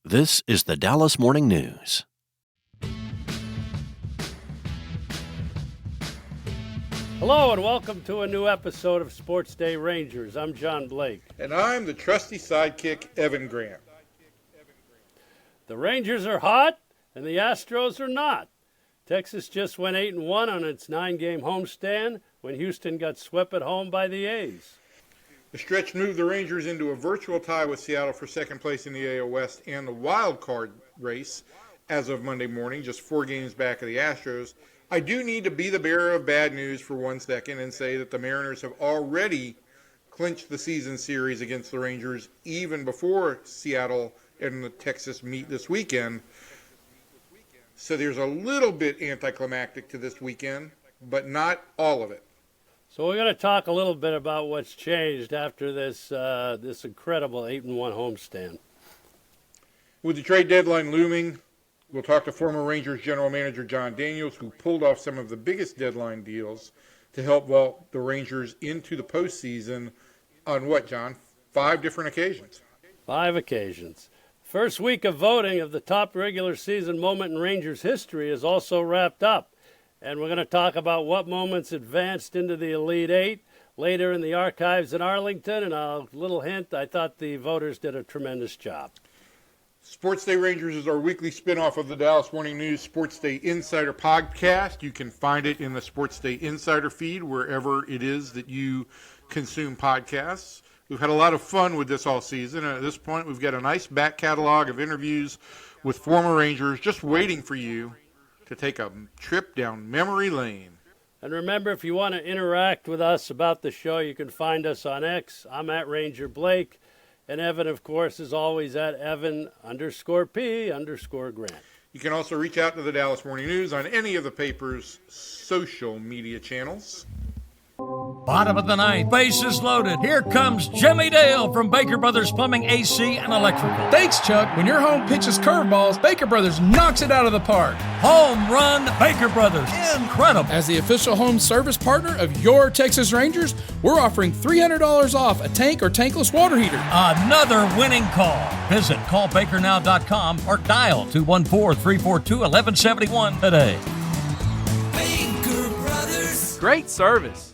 This is the Dallas Morning News. Hello and welcome to a new episode of SportsDay Rangers. I'm John Blake. And I'm the trusty sidekick, Evan Grant. The Rangers are hot and the Astros are not. Texas just went 8-1 on its 9-game homestand when Houston got swept at home by the A's. The stretch moved the Rangers into a virtual tie with Seattle for second place in the AL West and the wild card race as of Monday morning, just 4 games back of the Astros. I do need to be the bearer of bad news for 1 second and say that the Mariners have already clinched the season series against the Rangers even before Seattle and the Texas meet this weekend. So there's a little bit anticlimactic to this weekend, but not all of it. So we're going to talk a little bit about what's changed after this incredible 8-1 homestand. With the trade deadline looming, we'll talk to former Rangers general manager Jon Daniels, who pulled off some of the biggest deadline deals to help vault the Rangers into the postseason on what, John? 5 different occasions. 5 occasions. First week of voting of the top regular season moment in Rangers history is also wrapped up. And we're going to talk about what moments advanced into the Elite Eight later in the archives in Arlington. And a little hint, I thought the voters did a tremendous job. SportsDay Rangers is our weekly spinoff of the Dallas Morning News SportsDay Insider podcast. You can find it in the SportsDay Insider feed, wherever it is that you consume podcasts. We've had a lot of fun with this all season, and at this point we've got a nice back catalog of interviews with former Rangers just waiting for you to take a trip down memory lane. And remember, if you want to interact with us about the show, you can find us on X. I'm at Ranger Blake. And Evan, of course, is always at Evan_P_Grant. You can also reach out to the Dallas Morning News on any of the paper's social media channels. Bottom of the ninth, bases loaded. Here comes Jimmy Dale from Baker Brothers Plumbing, AC, and Electrical. Thanks, Chuck. When your home pitches curveballs, Baker Brothers knocks it out of the park. Home run, Baker Brothers. Incredible. As the official home service partner of your Texas Rangers, we're offering $300 off a tank or tankless water heater. Another winning call. Visit callbakernow.com or dial 214-342-1171 today. Baker Brothers. Great service.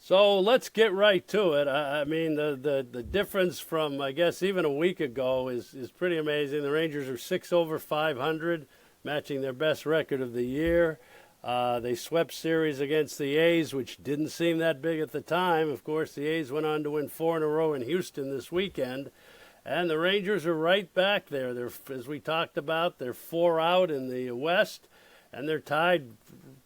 So let's get right to it. I mean, the difference from, I guess, even a week ago is pretty amazing. The Rangers are 6 over 500, matching their best record of the year. They swept series against the A's, which didn't seem that big at the time. Of course, the A's went on to win 4 in a row in Houston this weekend. And the Rangers are right back there. They're, as we talked about, they're 4 out in the West, and they're tied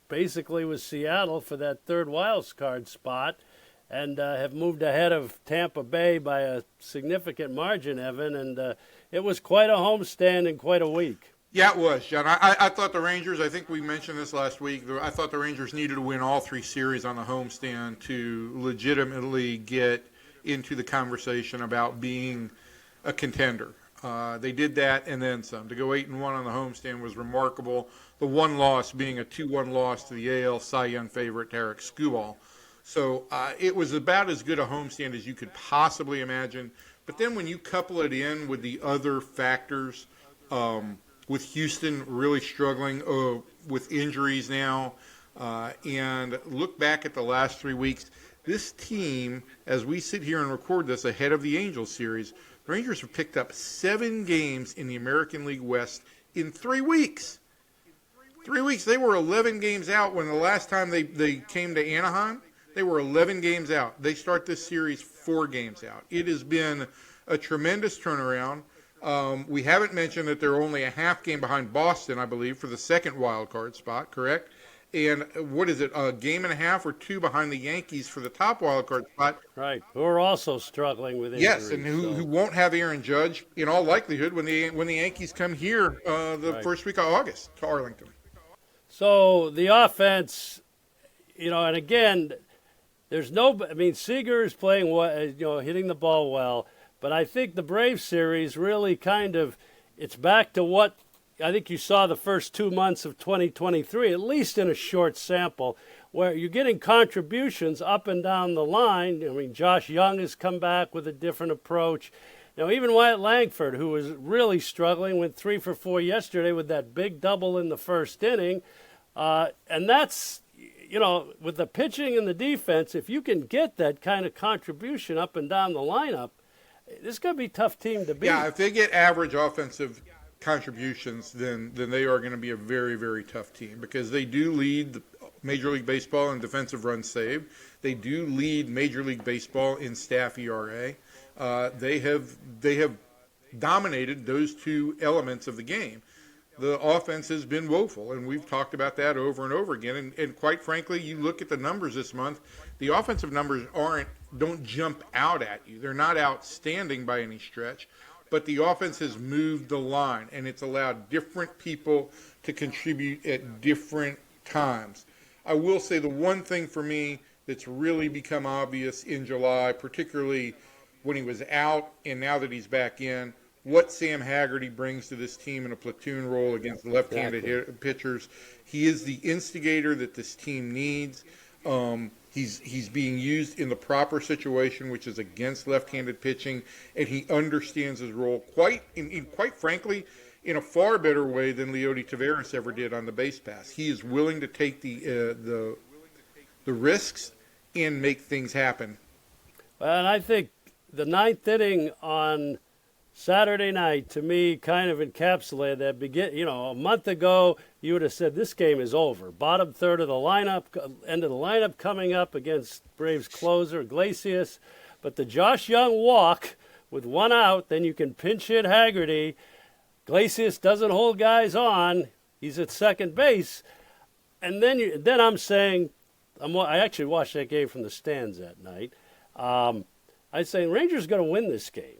basically with Seattle for that third wild card spot, and have moved ahead of Tampa Bay by a significant margin, Evan, and it was quite a homestand and quite a week. Yeah, it was, John. I thought the Rangers, I think we mentioned this last week, I thought the Rangers needed to win all 3 series on the homestand to legitimately get into the conversation about being a contender. They did that and then some. To go 8-1 on the homestand was remarkable. The one loss being a 2-1 loss to the AL Cy Young favorite, Tarik Skubal. So it was about as good a homestand as you could possibly imagine. But then when you couple it in with the other factors, with Houston really struggling with injuries now, and look back at the last 3 weeks, this team, as we sit here and record this ahead of the Angels series, the Rangers have picked up 7 games in the American League West in 3 weeks. 3 weeks. They were 11 games out when the last time they came to Anaheim. They were 11 games out. They start this series 4 games out. It has been a tremendous turnaround. We haven't mentioned that they're only a half game behind Boston, I believe, for the second wild card spot, correct? And what is it, a game and a half or 2 behind the Yankees for the top wild card spot? Right, who are also struggling with injuries. Yes, and who won't have Aaron Judge in all likelihood when the Yankees come here first week of August to Arlington. So the offense, and again, Seager is playing, hitting the ball well, but I think the Braves series really it's back to what I think you saw the first 2 months of 2023, at least in a short sample, where you're getting contributions up and down the line. I mean, Josh Young has come back with a different approach. even Wyatt Langford, who was really struggling, went 3 for 4 yesterday with that big double in the first inning. And that's, with the pitching and the defense, if you can get that kind of contribution up and down the lineup, this is going to be a tough team to beat. Yeah, if they get average offensive contributions, then they are going to be a very, very tough team, because they do lead Major League Baseball in defensive runs saved. They do lead Major League Baseball in staff ERA. They have dominated those two elements of the game. The offense has been woeful, and we've talked about that over and over again. And quite frankly, you look at the numbers this month, the offensive numbers don't jump out at you. They're not outstanding by any stretch, but the offense has moved the line, and it's allowed different people to contribute at different times. I will say the one thing for me that's really become obvious in July, particularly when he was out and now that he's back in, what Sam Haggerty brings to this team in a platoon role against left-handed pitchers. He is the instigator that this team needs. He's being used in the proper situation, which is against left-handed pitching, and he understands his role quite frankly, in a far better way than Leody Taveras ever did on the base pass. He is willing to take the risks and make things happen. Well, and I think the ninth inning on Saturday night, to me, kind of encapsulated that. A month ago, you would have said this game is over. Bottom third of the lineup, end of the lineup coming up against Braves closer Iglesias. But the Josh Young walk with one out, then you can pinch hit Haggerty. Iglesias doesn't hold guys on. He's at second base. And then I'm saying, I actually watched that game from the stands that night. I'm saying Rangers going to win this game.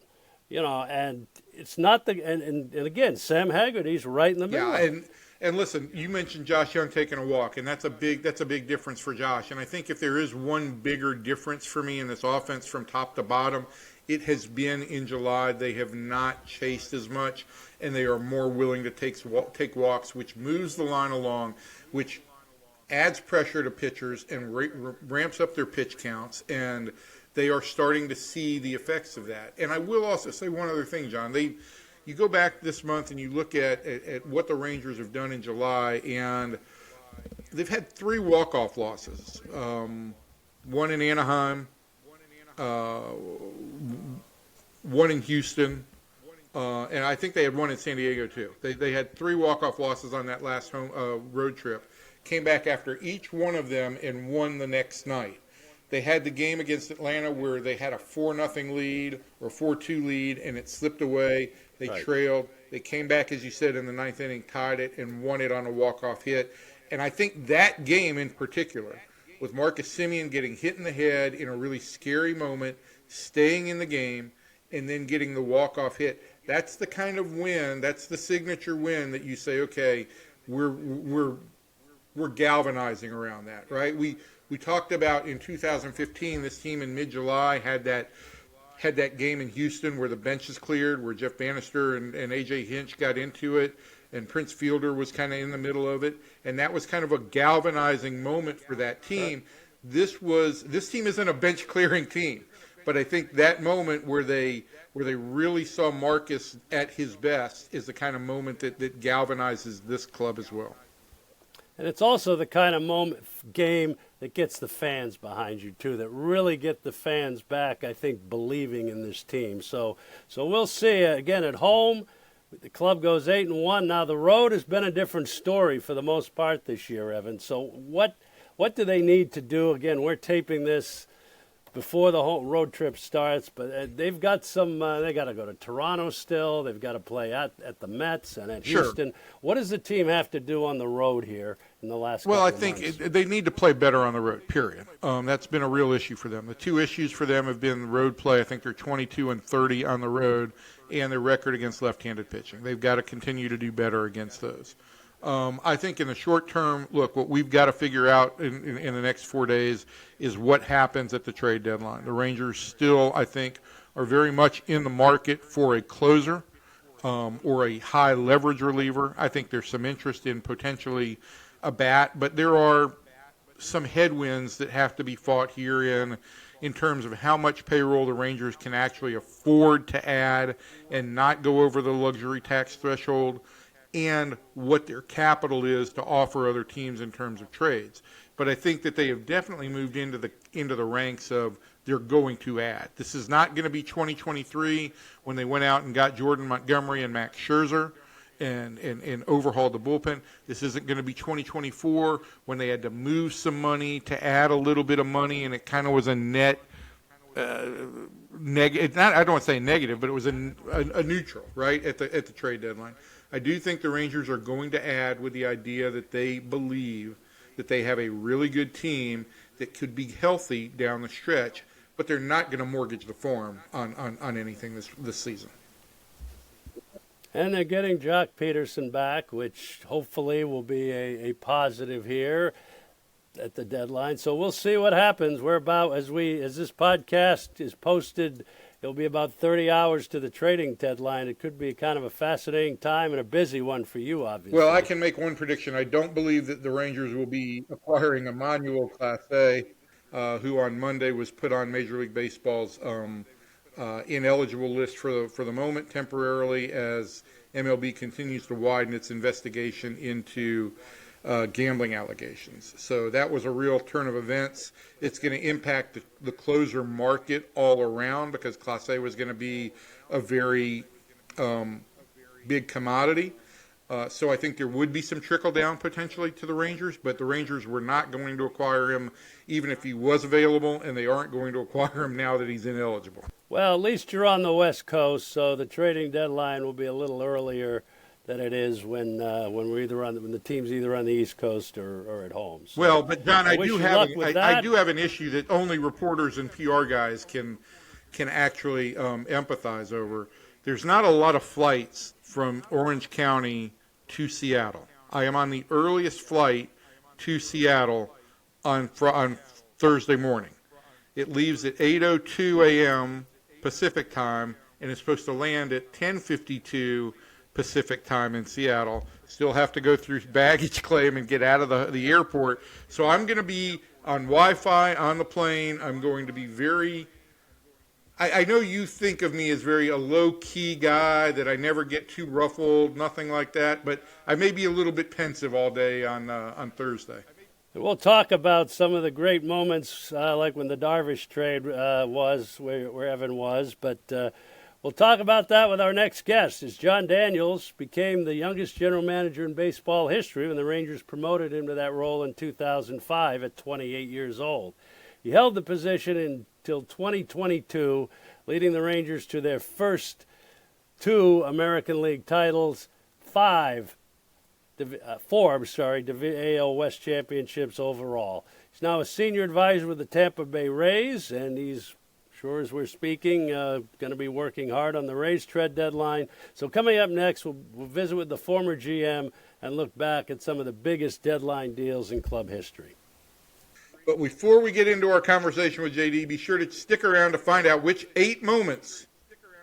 And it's not and again, Sam Haggerty's right in the middle. Yeah, and listen, you mentioned Josh Young taking a walk, and that's a big difference for Josh. And I think if there is one bigger difference for me in this offense from top to bottom, it has been in July. They have not chased as much, and they are more willing to take walks, which moves the line along, which adds pressure to pitchers and ramps up their pitch counts, and they are starting to see the effects of that. And I will also say one other thing, John. You go back this month and you look at what the Rangers have done in July, and they've had 3 walk-off losses. One in Anaheim, one in Houston, and I think they had one in San Diego too. They had 3 walk-off losses on that last road trip. Came back after each one of them and won the next night. They had the game against Atlanta where they had a 4-0 lead or 4-2 lead, and it slipped away. They trailed. They came back, as you said, in the 9th inning, tied it, and won it on a walk-off hit. And I think that game in particular, with Marcus Semien getting hit in the head in a really scary moment, staying in the game, and then getting the walk-off hit, that's the kind of win, that's the signature win that you say, okay, we're galvanizing around that, right? We talked about in 2015, this team in mid-July had that game in Houston where the bench is cleared, where Jeff Bannister and A.J. Hinch got into it, and Prince Fielder was kind of in the middle of it, and that was kind of a galvanizing moment for that team. This team isn't a bench-clearing team, but I think that moment where they really saw Marcus at his best is the kind of moment that galvanizes this club as well. And it's also the kind of game that gets the fans behind you, too, that really get the fans back, I think, believing in this team. So we'll see. Again, at home, the club goes 8-1. Now, the road has been a different story for the most part this year, Evan. So what do they need to do? Again, we're taping this before the whole road trip starts, but they've got some. They got to go to Toronto still. They've got to play at the Mets and at Houston. What does the team have to do on the road here in the last? Well, couple I of months? think they need to play better on the road. Period. That's been a real issue for them. The 2 issues for them have been road play. I think they're 22-30 on the road, and their record against left-handed pitching. They've got to continue to do better against those. I think in the short term, look, what we've got to figure out in the next 4 days is what happens at the trade deadline. The Rangers still, I think, are very much in the market for a closer or a high leverage reliever. I think there's some interest in potentially a bat, but there are some headwinds that have to be fought here in in terms of how much payroll the Rangers can actually afford to add and not go over the luxury tax threshold, and what their capital is to offer other teams in terms of trades. But I think that they have definitely moved into the ranks of they're going to add. This is not going to be 2023 when they went out and got Jordan Montgomery and Max Scherzer and overhauled the bullpen. This isn't going to be 2024 when they had to move some money to add a little bit of money, and it kind of was a net negative. I don't want to say negative, but it was a neutral, right, at the trade deadline. I do think the Rangers are going to add with the idea that they believe that they have a really good team that could be healthy down the stretch, but they're not going to mortgage the farm on anything this season. And they're getting Jock Peterson back, which hopefully will be a positive here at the deadline. So we'll see what happens. We're about, as this podcast is posted, it'll be about 30 hours to the trading deadline. It could be kind of a fascinating time and a busy one for you, obviously. Well, I can make one prediction. I don't believe that the Rangers will be acquiring Emmanuel Clase, who on Monday was put on Major League Baseball's ineligible list for the moment temporarily, as MLB continues to widen its investigation into gambling allegations. So that was a real turn of events. It's going to impact the closer market all around, because Clase was going to be a very big commodity. So I think there would be some trickle down potentially to the Rangers, but the Rangers were not going to acquire him even if he was available, and they aren't going to acquire him now that he's ineligible. Well, at least you're on the West Coast, so the trading deadline will be a little earlier than it is when when the team's either on the East Coast or at home. So well, but John, I do have an issue that only reporters and PR guys can actually empathize over. There's not a lot of flights from Orange County to Seattle. I am on the earliest flight to Seattle on Thursday morning. It leaves at 8:02 a.m. Pacific time, and it's supposed to land at 10:52 Pacific time in Seattle. Still have to go through baggage claim and get out of the airport. So I'm going to be on Wi-Fi on the plane. I'm going to be very... I know you think of me as very a low-key guy, that I never get too ruffled, nothing like that, but I may be a little bit pensive all day on Thursday. We'll talk about some of the great moments, like when the Darvish trade was, where Evan was, but we'll talk about that with our next guest, as Jon Daniels became the youngest general manager in baseball history when the Rangers promoted him to that role in 2005 at 28 years old. He held the position until 2022, leading the Rangers to their first 2 American League titles, 4 AL West championships overall. He's now a senior advisor with the Tampa Bay Rays, and he's, sure as we're speaking, going to be working hard on the Rays trade deadline. So coming up next, we'll visit with the former GM and look back at some of the biggest deadline deals in club history. But before we get into our conversation with JD, be sure to stick around to find out which 8 moments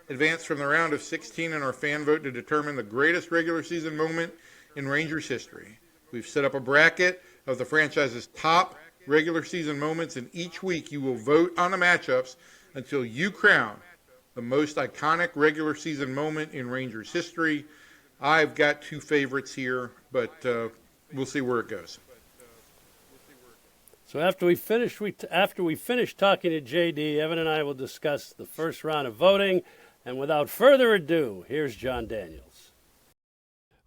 advanced from the round of 16 in our fan vote to determine the greatest regular season moment in Rangers history. We've set up a bracket of the franchise's top regular season moments, and each week you will vote on the matchups until you crown the most iconic regular season moment in Rangers history. I've got 2 favorites here, but we'll see where it goes. So after we finish talking to JD, Evan and I will discuss the first round of voting. And without further ado, here's Jon Daniels.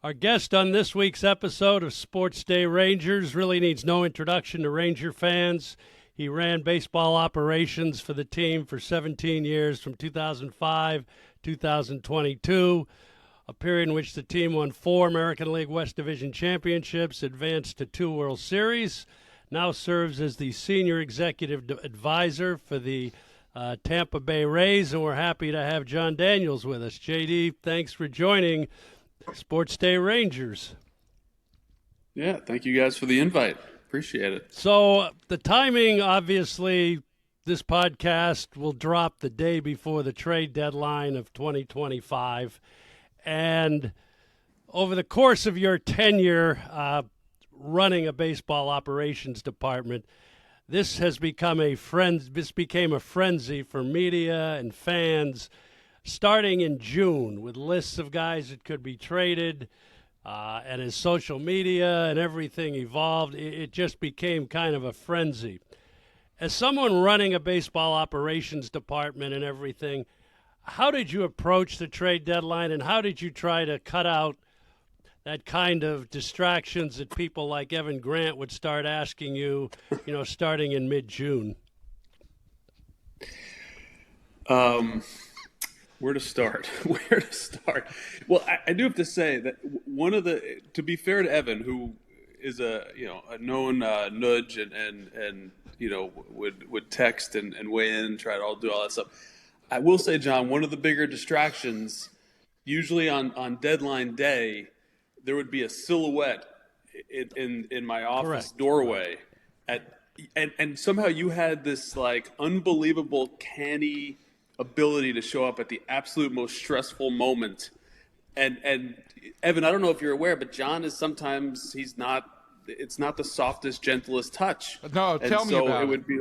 Our guest on this week's episode of SportsDay Rangers really needs no introduction to Ranger fans. He ran baseball operations for the team for 17 years, from 2005 2022, a period in which the team won 4 American League West Division championships, advanced to 2 World Series, now serves as the senior executive advisor for the Tampa Bay Rays, and we're happy to have Jon Daniels with us. JD, thanks for joining SportsDay Rangers. Yeah, thank you guys for the invite. Appreciate it. So the timing, obviously, this podcast will drop the day before the trade deadline of 2025. And over the course of your tenure running a baseball operations department, this became a frenzy for media and fans starting in June with lists of guys that could be traded. And as social media and everything evolved, it just became kind of a frenzy. As someone running a baseball operations department and everything, how did you approach the trade deadline, and how did you try to cut out that kind of distractions that people like Evan Grant would start asking you, starting in mid-June? Where to start? Well, I do have to say that to be fair to Evan, who is a known nudge and would text and weigh in, try to do all that stuff. I will say, John, one of the bigger distractions, usually on deadline day, there would be a silhouette in my office doorway, and somehow you had this like unbelievable canny ability to show up at the absolute most stressful moment. And Evan, I don't know if you're aware, but John is sometimes it's not the softest, gentlest touch. No, tell me about it. Would be,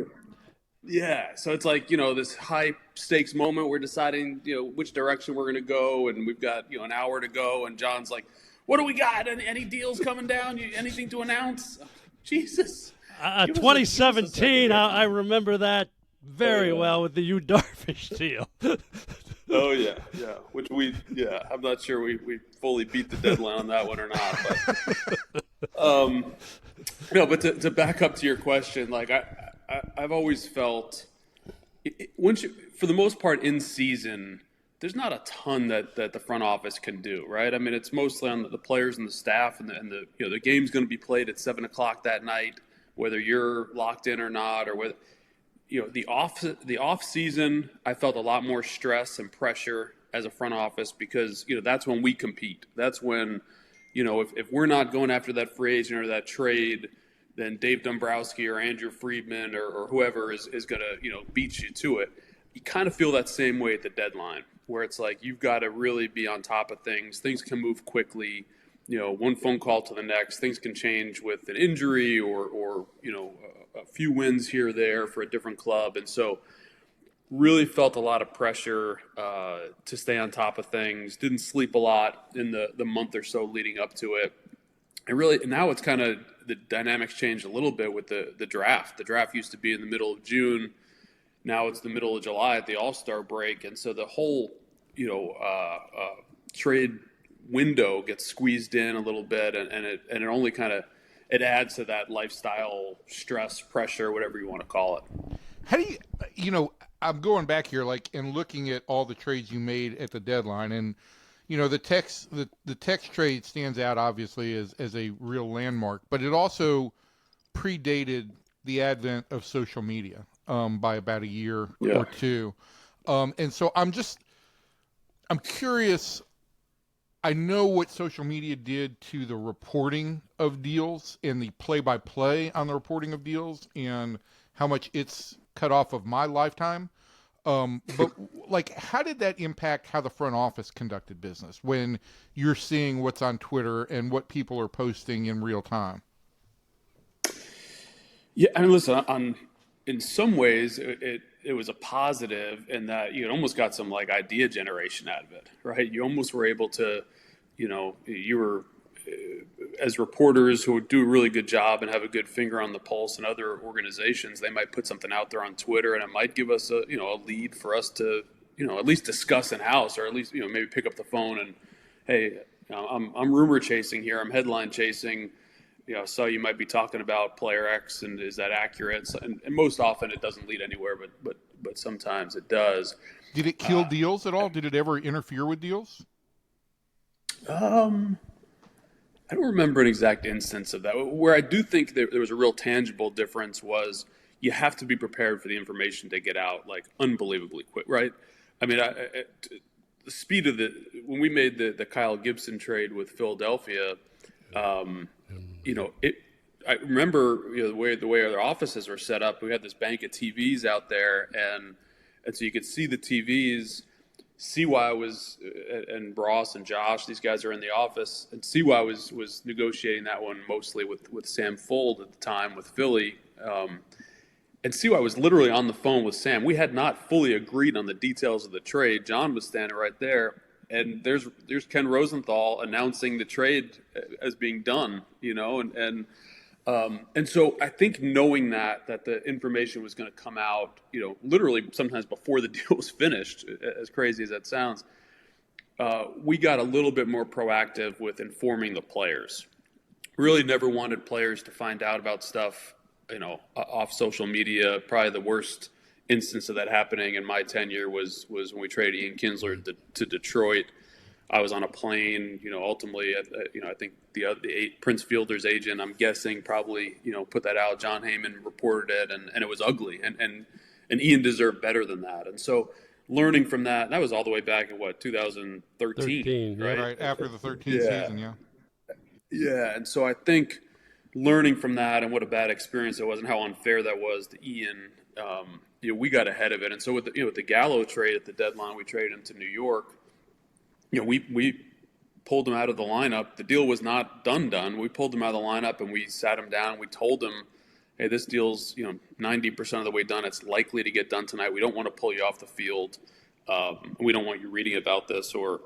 yeah. So it's like, this high stakes moment. We're deciding, which direction we're going to go. And we've got, an hour to go. And John's like, what do we got? Any deals coming down? Anything to announce? Jesus. 2017, I remember that very well with the Yu Darvish deal. Oh, yeah. Which I'm not sure we fully beat the deadline on that one or not. But, no, but to back up to your question, like I've always felt, for the most part in season, there's not a ton that the front office can do, right? I mean, it's mostly on the players and the staff, and the game's going to be played at 7:00 that night, whether you're locked in or not, or whether. The off season, I felt a lot more stress and pressure as a front office because, that's when we compete. That's when, if we're not going after that free agent or that trade, then Dave Dombrowski or Andrew Friedman or whoever is going to, beat you to it. You kind of feel that same way at the deadline, where it's like you've got to really be on top of things. Things can move quickly. One phone call to the next. Things can change with an injury or a few wins here or there for a different club. And so really felt a lot of pressure to stay on top of things. Didn't sleep a lot in the month or so leading up to it. And now it's kind of the dynamics changed a little bit with the draft. The draft used to be in the middle of June. Now it's the middle of July at the All-Star break. And so the whole, trade window gets squeezed in a little bit, and it only kind of it adds to that lifestyle stress, pressure, whatever you want to call it. How do you, I'm going back here, and looking at all the trades you made at the deadline, and the text trade stands out obviously as a real landmark, but it also predated the advent of social media by about a year or two, and so I'm curious. I know what social media did to the reporting of deals and the play-by-play on the reporting of deals and how much it's cut off of my lifetime. But how did that impact how the front office conducted business when you're seeing what's on Twitter and what people are posting in real time? Yeah, I mean, listen, in some ways it was a positive in that you almost got some idea generation out of it, right? You almost were able to, you were as reporters who do a really good job and have a good finger on the pulse in other organizations, they might put something out there on Twitter and it might give us a lead for us to, at least discuss in house, or at least, maybe pick up the phone and, hey, I'm rumor chasing here. I'm headline chasing. So you might be talking about player X, and is that accurate? So, and most often it doesn't lead anywhere, but sometimes it does. Did it kill deals at all? Did it ever interfere with deals? I don't remember an exact instance of that. Where I do think there was a real tangible difference was you have to be prepared for the information to get out unbelievably quick, right? I mean, the speed of when we made the Kyle Gibson trade with Philadelphia. I remember the way our offices were set up. We had this bank of TVs out there, and so you could see the TVs, see why I was, and Ross and Josh, these guys are in the office, and see why I was negotiating that one mostly with Sam Fold at the time with Philly, And see, I was literally on the phone with Sam. We had not fully agreed on the details of the trade. John was standing right there, and there's Ken Rosenthal announcing the trade as being done, and so I think knowing that the information was going to come out, literally sometimes before the deal was finished, as crazy as that sounds, we got a little bit more proactive with informing the players. Really never wanted players to find out about stuff, off social media. Probably the worst instance of that happening in my tenure was when we traded Ian Kinsler to Detroit. I was on a plane, ultimately, I think the Prince Fielder's agent, I'm guessing, probably, put that out. John Heyman reported it, and it was ugly. And Ian deserved better than that. And so learning from that was all the way back in, 2013, right? Right, after the 13th season, yeah. Yeah, and so I think learning from that and what a bad experience it was and how unfair that was to Ian, we got ahead of it. And so with the Gallo trade at the deadline, we traded him to New York. We pulled him out of the lineup. The deal was not done. We pulled him out of the lineup and we sat him down. We told him, hey, this deal's 90% of the way done. It's likely to get done tonight. We don't want to pull you off the field. We don't want you reading about this or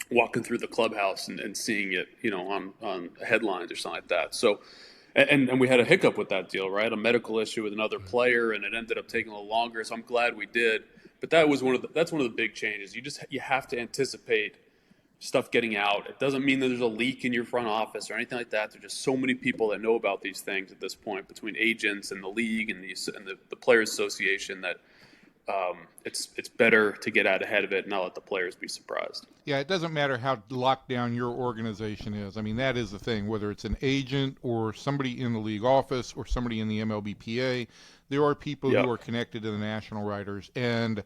walking through the clubhouse and seeing it, on headlines or something like that. So, and we had a hiccup with that deal, right? A medical issue with another player, and it ended up taking a little longer. So I'm glad we did. But that's one of the big changes. You have to anticipate stuff getting out. It doesn't mean that there's a leak in your front office or anything like that. There's just so many people that know about these things at this point, between agents and the league and the Players Association, that it's better to get out ahead of it and not let the players be surprised. Yeah, it doesn't matter how locked down your organization is. I mean, that is the thing, whether it's an agent or somebody in the league office or somebody in the MLBPA, there are people who are connected to the national writers, and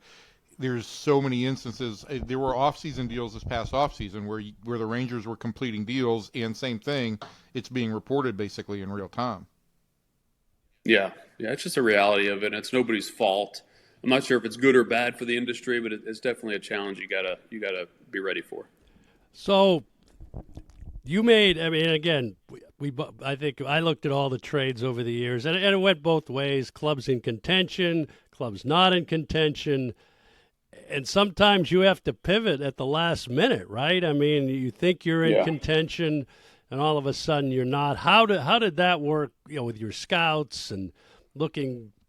there's so many instances. There were off-season deals this past off-season where the Rangers were completing deals, and same thing, it's being reported basically in real time. Yeah, it's just a reality of it. It's nobody's fault. I'm not sure if it's good or bad for the industry, but it's definitely a challenge you gotta be ready for. So you made, again, I think I looked at all the trades over the years, and it went both ways. Clubs in contention, clubs not in contention. And sometimes you have to pivot at the last minute, right? I mean, you think you're in contention, and all of a sudden you're not. How did that work? With your scouts and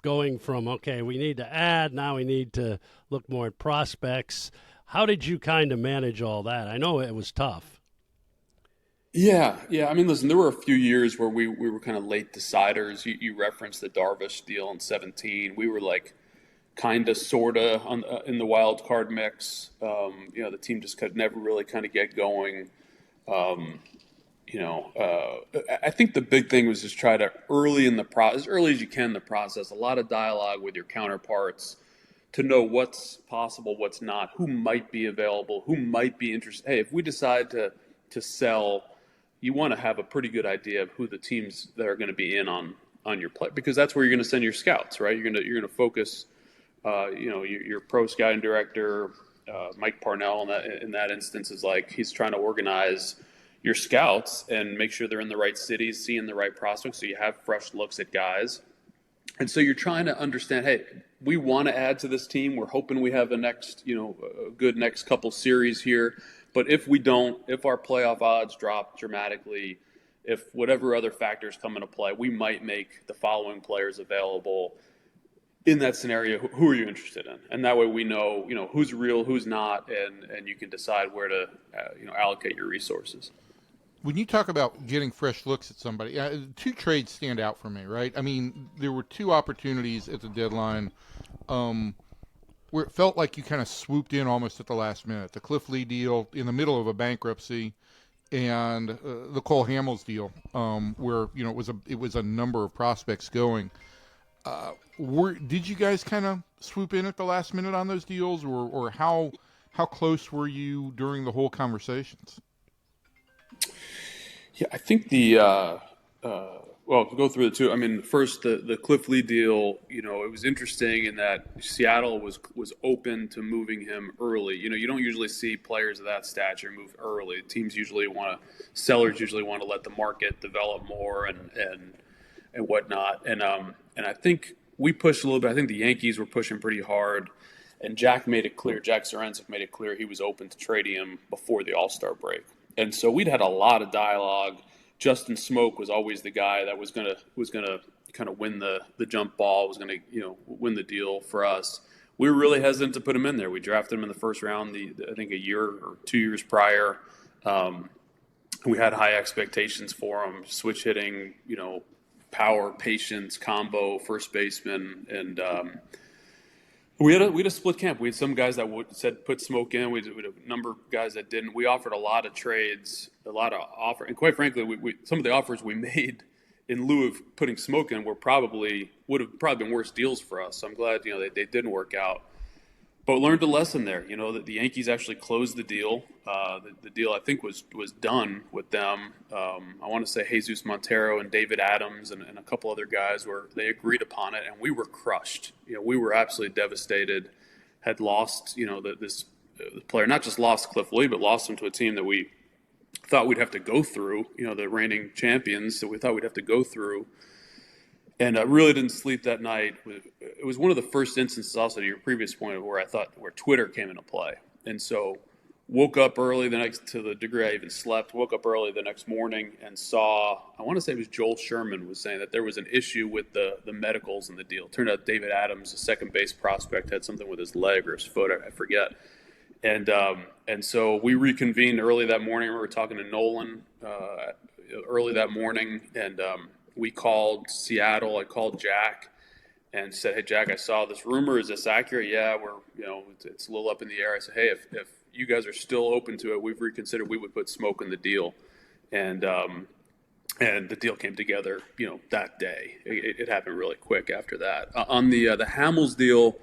going from, okay, we need to add, now we need to look more at prospects. How did you kind of manage all that? I know it was tough. Yeah. I mean, listen, there were a few years where we were kind of late deciders. You referenced the Darvish deal in 2017. We were like kind of, sort of in the wild card mix. The team just could never really kind of get going. I think the big thing was just try to as early as you can in the process, a lot of dialogue with your counterparts to know what's possible, what's not, who might be available, who might be interested. Hey, if we decide to sell, you want to have a pretty good idea of who the teams that are going to be in on your play, because that's where you're going to send your scouts, right? You're going to focus, your pro scouting director, Mike Parnell in that instance is like, he's trying to organize your scouts and make sure they're in the right cities, seeing the right prospects, so you have fresh looks at guys. And so you're trying to understand, hey, we want to add to this team. We're hoping we have a good next couple series here. But if we don't, if our playoff odds drop dramatically, if whatever other factors come into play, we might make the following players available. In that scenario, who are you interested in? And that way we know, who's real, who's not, and you can decide where to, allocate your resources. When you talk about getting fresh looks at somebody, two trades stand out for me, right? I mean, there were two opportunities at the deadline where it felt like you kind of swooped in almost at the last minute. The Cliff Lee deal in the middle of a bankruptcy, and the Cole Hamels deal, where it was a number of prospects going. Did you guys kind of swoop in at the last minute on those deals, or how close were you during the whole conversations? Yeah, I think to go through the two. I mean, first, the Cliff Lee deal, it was interesting in that Seattle was open to moving him early. You don't usually see players of that stature move early. Sellers usually want to let the market develop more and whatnot. And I think we pushed a little bit. I think the Yankees were pushing pretty hard, and Jack Sorensic made it clear he was open to trading him before the All-Star break. And so we'd had a lot of dialogue. Justin Smoke was always the guy that was gonna kind of win the jump ball, was gonna win the deal for us. We were really hesitant to put him in there. We drafted him in the first round, I think a year or 2 years prior. We had high expectations for him, switch hitting, power, patience, combo, first baseman, and we had a split camp. We had some guys that said put Smoke in. We had a number of guys that didn't. We offered a lot of trades, a lot of offer, and quite frankly, some of the offers we made in lieu of putting Smoke in would have probably been worse deals for us. So I'm glad they didn't work out. But learned a lesson there. That the Yankees actually closed the deal. The deal I think was done with them. I want to say Jesus Montero and David Adams and a couple other guys they agreed upon it, and we were crushed. We were absolutely devastated. Had lost this player, not just lost Cliff Lee, but lost him to a team that we thought we'd have to go through. The reigning champions that we thought we'd have to go through. And I really didn't sleep that night. It was one of the first instances, also to your previous point, where Twitter came into play. And so woke up early to the degree I even slept, woke up early the next morning and saw, I want to say it was Joel Sherman was saying that there was an issue with the medicals in the deal. Turned out David Adams, a second base prospect, had something with his leg or his foot, I forget. And so we reconvened early that morning. We were talking to Nolan early that morning, and we called Seattle. I called Jack and said, "Hey, Jack, I saw this rumor. Is this accurate?" "Yeah, it's a little up in the air." I said, "Hey, if you guys are still open to it, we've reconsidered. We would put Smoke in the deal." And the deal came together, that day. It happened really quick after that. On the Hamels deal,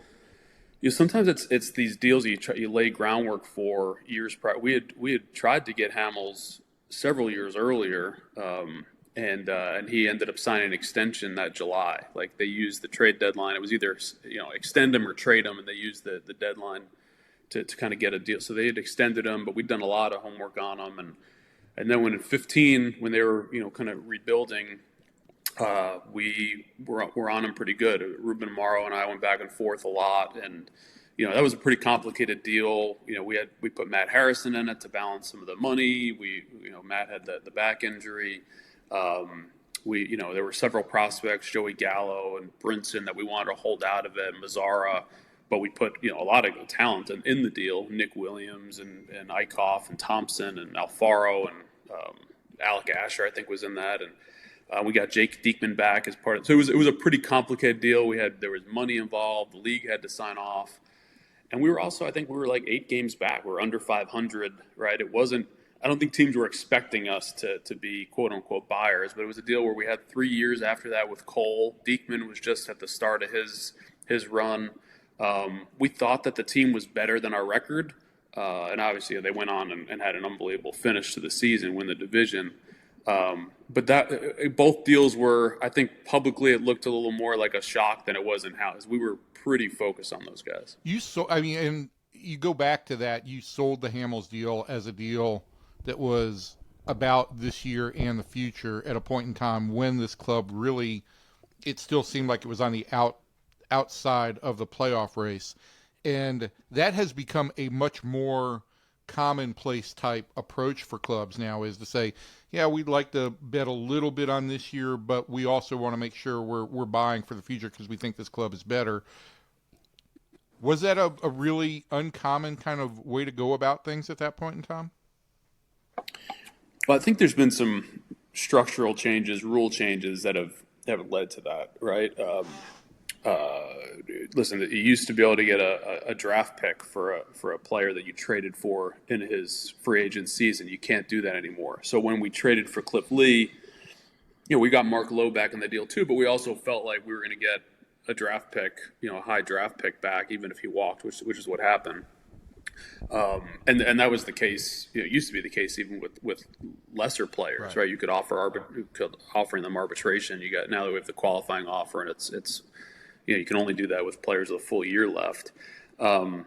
sometimes it's these deals you lay groundwork for years prior. We had tried to get Hamels several years earlier. And he ended up signing an extension that July. Like, they used the trade deadline. It was either extend him or trade him, and they used the deadline to kind of get a deal. So they had extended him, but we'd done a lot of homework on him. And then when in 2015, when they were kind of rebuilding, we were on him pretty good. Ruben Amaro and I went back and forth a lot, and that was a pretty complicated deal. We put Matt Harrison in it to balance some of the money. Matt had the back injury. There were several prospects, Joey Gallo and Brinson, that we wanted to hold out of it, Mazzara, but we put, a lot of talent in the deal. Nick Williams and Eichhoff and Thompson and Alfaro and Alec Asher, I think, was in that. And we got Jake Diekman back as part of it. So it was a pretty complicated deal. There was money involved. The league had to sign off. And we were also, I think we were like 8 games back. We were under 500, right? I don't think teams were expecting us to be quote-unquote buyers, but it was a deal where we had 3 years after that with Cole. Diekman was just at the start of his run. We thought that the team was better than our record, and obviously they went on and had an unbelievable finish to the season, win the division. But both deals were, I think publicly it looked a little more like a shock than it was in-house. We were pretty focused on those guys. And you go back to that, you sold the Hamels deal as a deal that was about this year and the future at a point in time when this club really, it still seemed like it was on the outside of the playoff race. And that has become a much more commonplace type approach for clubs now, is to say, yeah, we'd like to bet a little bit on this year, but we also want to make sure we're buying for the future because we think this club is better. Was that a really uncommon kind of way to go about things at that point in time? Well, I think there's been some structural changes, rule changes that have led to that, right? Listen, you used to be able to get a draft pick for a player that you traded for in his free agent season. You can't do that anymore. So when we traded for Cliff Lee, we got Mark Lowe back in the deal too, but we also felt like we were going to get a draft pick, a high draft pick back, even if he walked, which is what happened. And that was the case. It used to be the case even with lesser players, right? You could offering them arbitration. Now that we have the qualifying offer, and it's you can only do that with players with a full year left. So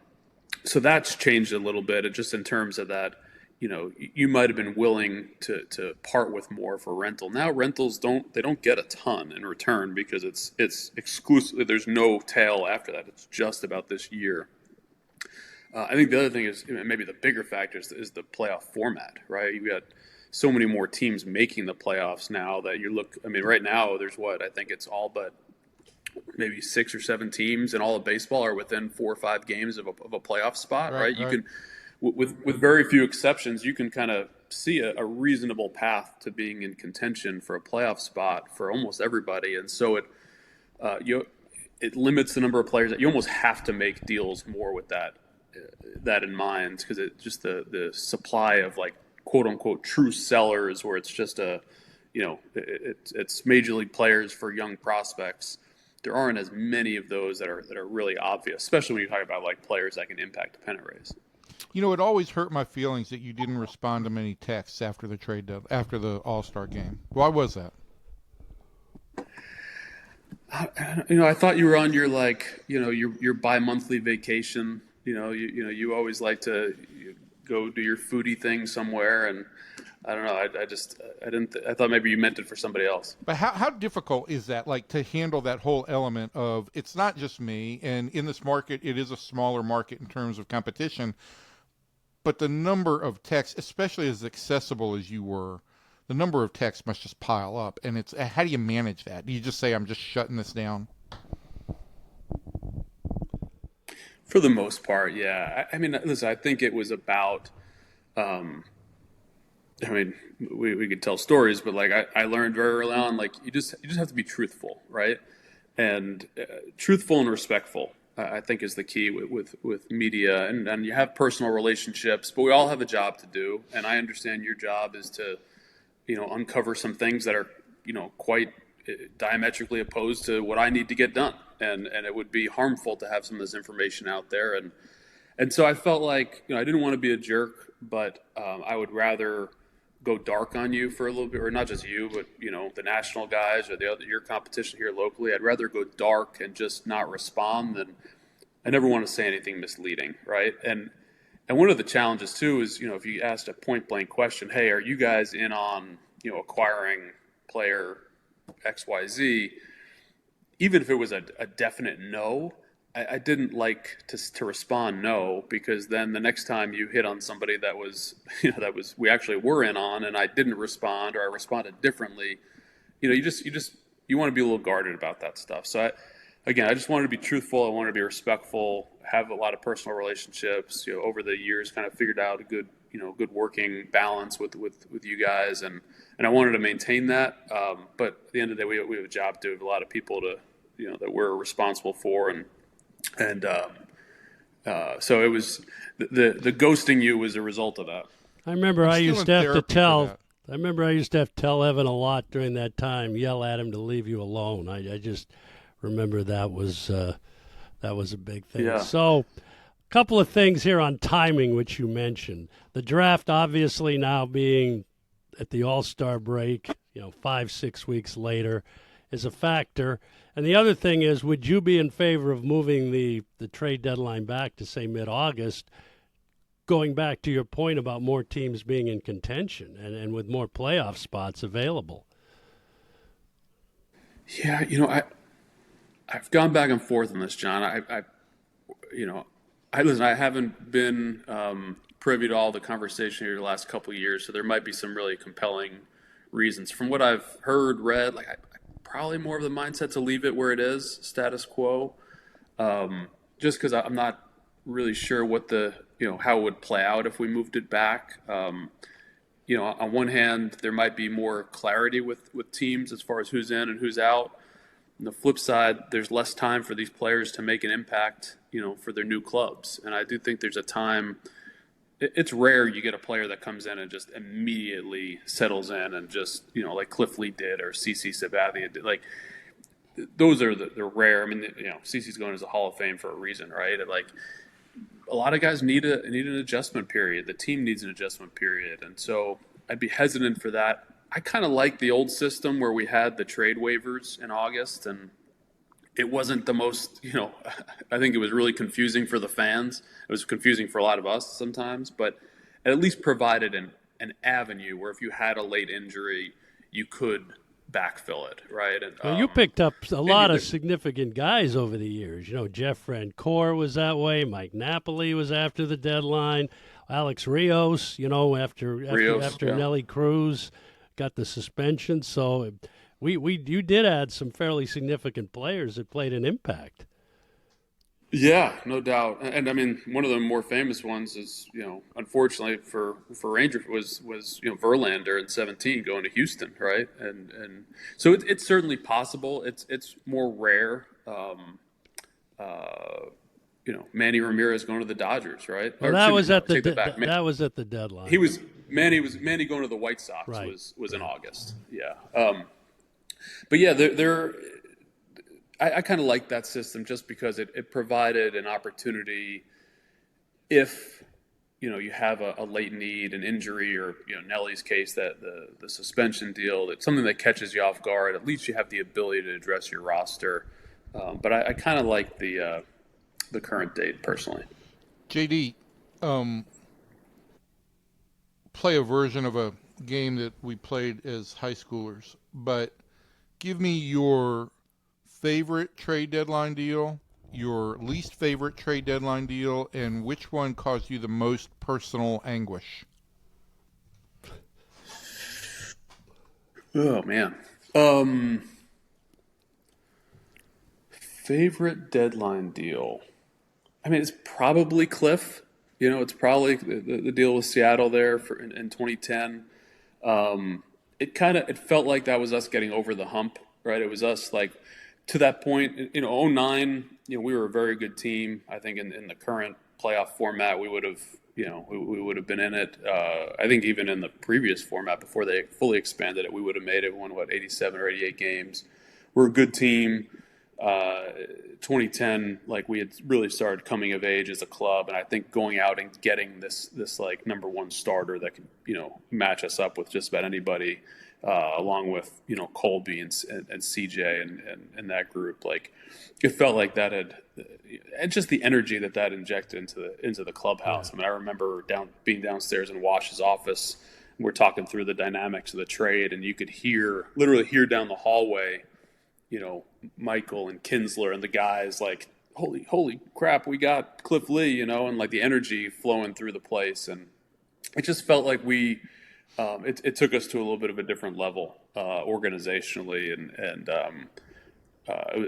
that's changed a little bit, just in terms of that. you might have been willing to part with more for rental. Now rentals don't get a ton in return because it's exclusively, there's no tail after that. It's just about this year. I think the other thing is, maybe the bigger factor is the playoff format, right? You got so many more teams making the playoffs now that right now there's I think it's all but maybe 6 or 7 teams in all of baseball are within 4 or 5 games of a playoff spot, right? You can, with very few exceptions, you can kind of see a reasonable path to being in contention for a playoff spot for almost everybody. And so it limits the number of players that you almost have to make deals more with that in mind, because it just the supply of like quote unquote true sellers, where it's just it's major league players for young prospects. There aren't as many of those that are really obvious, especially when you talk about like players that can impact the pennant race. It always hurt my feelings that you didn't respond to many texts after the All-Star game. Why was that? I thought you were on your your bi-monthly vacation. You always like to go do your foodie thing somewhere, and I don't know. I thought maybe you meant it for somebody else. But how difficult is that, like, to handle that whole element of it's not just me, and in this market, it is a smaller market in terms of competition, but the number of texts, especially as accessible as you were, the number of texts must just pile up. And it's how do you manage that? Do you just say, I'm just shutting this down? For the most part, yeah. I mean, listen, I think it was about, we could tell stories, but like I learned very early on, like you just have to be truthful, right? And truthful and respectful, I think, is the key with media. And you have personal relationships, but we all have a job to do. And I understand your job is to, uncover some things that are, quite diametrically opposed to what I need to get done. And it would be harmful to have some of this information out there. And so I felt like, I didn't want to be a jerk, but I would rather go dark on you for a little bit, or not just you, but, the national guys or your competition here locally. I'd rather go dark and just not respond than I never want to say anything misleading, right? And one of the challenges too is, if you asked a point blank question, hey, are you guys in on, acquiring player XYZ, even if it was a definite no, I didn't like to respond no, because then the next time you hit on somebody that was we actually were in on, and I didn't respond, or I responded differently, you want to be a little guarded about that stuff. So I just wanted to be truthful. I wanted to be respectful, have a lot of personal relationships, over the years, kind of figured out a good working balance with you guys, and I wanted to maintain that. But at the end of the day, we have a job to do. We have a lot of people that we're responsible for, and so it was the ghosting you was a result of that. I remember I used to have to tell Evan a lot during that time, yell at him to leave you alone. I just remember that was a big thing. Yeah. So, a couple of things here on timing, which you mentioned. The draft obviously now being at the All-Star break, 5-6 weeks later, is a factor. And the other thing is, would you be in favor of moving the trade deadline back to, say, mid-August, going back to your point about more teams being in contention and with more playoff spots available? Yeah, I've gone back and forth on this, John. Listen, I haven't been privy to all the conversation here the last couple of years, so there might be some really compelling reasons. From what I've heard, read, probably more of the mindset to leave it where it is, status quo, just because I'm not really sure what how it would play out if we moved it back. On one hand, there might be more clarity with teams as far as who's in and who's out. On the flip side, there's less time for these players to make an impact, for their new clubs. And I do think there's a time. It's rare you get a player that comes in and just immediately settles in and just, like Cliff Lee did or CC Sabathia did. Like, those are the rare. I mean, CC's going as a Hall of Fame for a reason, right? Like, a lot of guys need an adjustment period. The team needs an adjustment period. And so I'd be hesitant for that. I kind of like the old system where we had the trade waivers in August, and it wasn't the most, I think it was really confusing for the fans. It was confusing for a lot of us sometimes, but at least provided an avenue where if you had a late injury, you could backfill it, right? And, well, you picked up a lot of significant guys over the years. You know, Jeff Francoeur was that way. Mike Napoli was after the deadline. Alex Rios, you know, after Nelly Cruz got the suspension. So you did add some fairly significant players that played an impact. Yeah, no doubt. And I mean, one of the more famous ones is, you know, unfortunately for Rangers was you know, Verlander in 17 going to Houston, right? And so it's certainly possible. It's more rare. You know, Manny Ramirez going to the Dodgers, right? Well, that was at the deadline. Manny going to the White Sox right. was in August. Yeah. But yeah, I kind of like that system just because it provided an opportunity if, you know, you have a late need, an injury, or, you know, Nelly's case, that the suspension deal, that's something that catches you off guard. At least you have the ability to address your roster. But I kind of like the current date personally. JD, play a version of a game that we played as high schoolers, but give me your favorite trade deadline deal, your least favorite trade deadline deal, and which one caused you the most personal anguish? Oh, man. Favorite deadline deal. I mean, it's probably Cliff. You know, it's probably the deal with Seattle there in 2010. It felt like that was us getting over the hump, right? It was us, like, to that point, you know, 2009, you know, we were a very good team. I think in the current playoff format, we would have, you know, we would have been in it. I think even in the previous format, before they fully expanded it, we would have made it, won, 87 or 88 games. We're a good team. 2010, like, we had really started coming of age as a club, and I think going out and getting this like number one starter that could, you know, match us up with just about anybody, along with, you know, Colby and CJ and that group, like, it felt like that had, and just the energy that injected into the clubhouse. I mean, I remember being downstairs in Wash's office, and we're talking through the dynamics of the trade, and you could literally hear down the hallway, you know, Michael and Kinsler and the guys, like, holy crap, we got Cliff Lee, you know, and, like, the energy flowing through the place, and it just felt like we. It took us to a little bit of a different level organizationally, and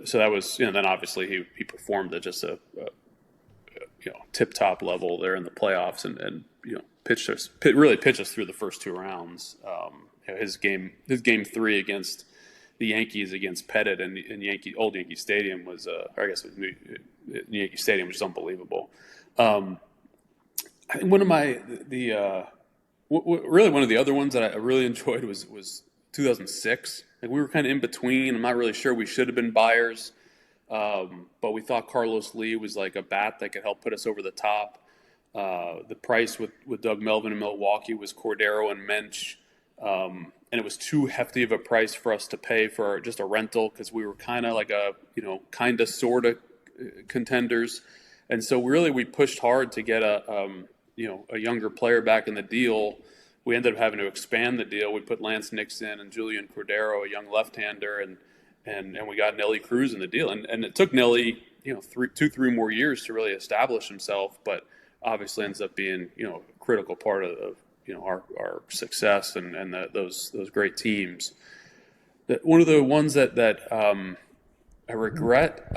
so that was, you know. Then obviously he performed at just a you know, tip top level there in the playoffs, and you know, really pitched us through the first two rounds. You know, his game 3 against the Yankees against Pettit in old Yankee Stadium was, or I guess it was Yankee Stadium, which is unbelievable. I think one of the other ones that I really enjoyed was 2006. Like, we were kind of in between. I'm not really sure we should have been buyers, but we thought Carlos Lee was like a bat that could help put us over the top. The price with Doug Melvin in Milwaukee was Cordero and Mensch, and it was too hefty of a price for us to pay for just a rental, because we were kind of like kind of sort of contenders. And so we pushed hard to get a younger player back in the deal. We ended up having to expand the deal. We put Lance Nixon and Julian Cordero, a young left-hander, and we got Nelly Cruz in the deal. And it took Nelly, you know, 3 more years to really establish himself, but obviously ends up being, you know, a critical part of you know, our success and those great teams. One of the ones that I regret,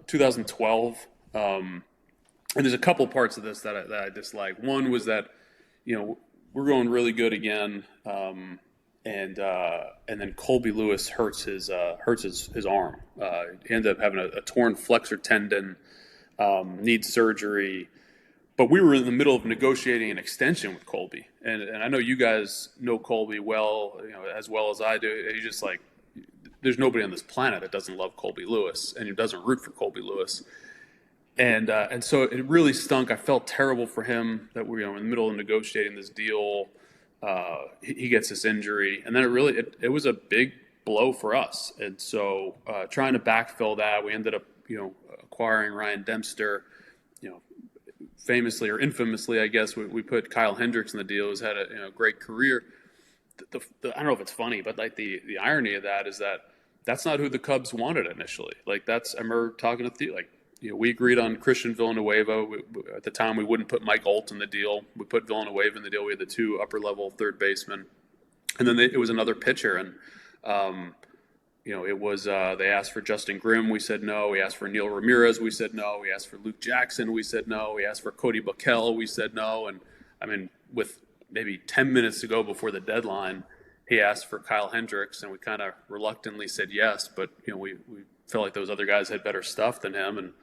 2012. And there's a couple parts of this that I dislike. One was that, you know, we're going really good again, and then Colby Lewis hurts his arm. He ended up having a torn flexor tendon, needs surgery. But we were in the middle of negotiating an extension with Colby, and I know you guys know Colby well, you know, as well as I do. He's just like, there's nobody on this planet that doesn't love Colby Lewis and who doesn't root for Colby Lewis. And so it really stunk. I felt terrible for him that we were in the middle of negotiating this deal. He gets this injury, and then it was a big blow for us. And so trying to backfill that, we ended up, you know, acquiring Ryan Dempster, you know, famously or infamously, I guess, we put Kyle Hendricks in the deal, who's had a great career. I don't know if it's funny, but like the irony of that is that that's not who the Cubs wanted initially. Like I remember talking to we agreed on Christian Villanueva. At the time, we wouldn't put Mike Olt in the deal. We put Villanueva in the deal. We had the 2 upper-level third basemen. And then it was another pitcher. And, it was they asked for Justin Grimm. We said no. We asked for Neil Ramirez. We said no. We asked for Luke Jackson. We said no. We asked for Cody Buckell. We said no. And, I mean, with maybe 10 minutes to go before the deadline, he asked for Kyle Hendricks, and we kind of reluctantly said yes. But, we felt like those other guys had better stuff than him. And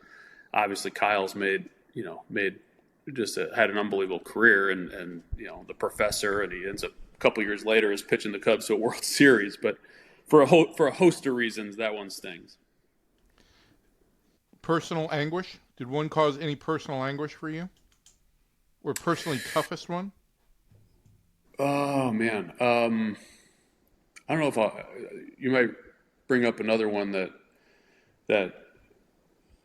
obviously Kyle's had an unbelievable career and the professor, and he ends up a couple years later is pitching the Cubs to a World Series. But for a host of reasons, that one stings. Personal anguish? Did one cause any personal anguish for you? Or personally toughest one? Oh, man. I don't know if you might bring up another one that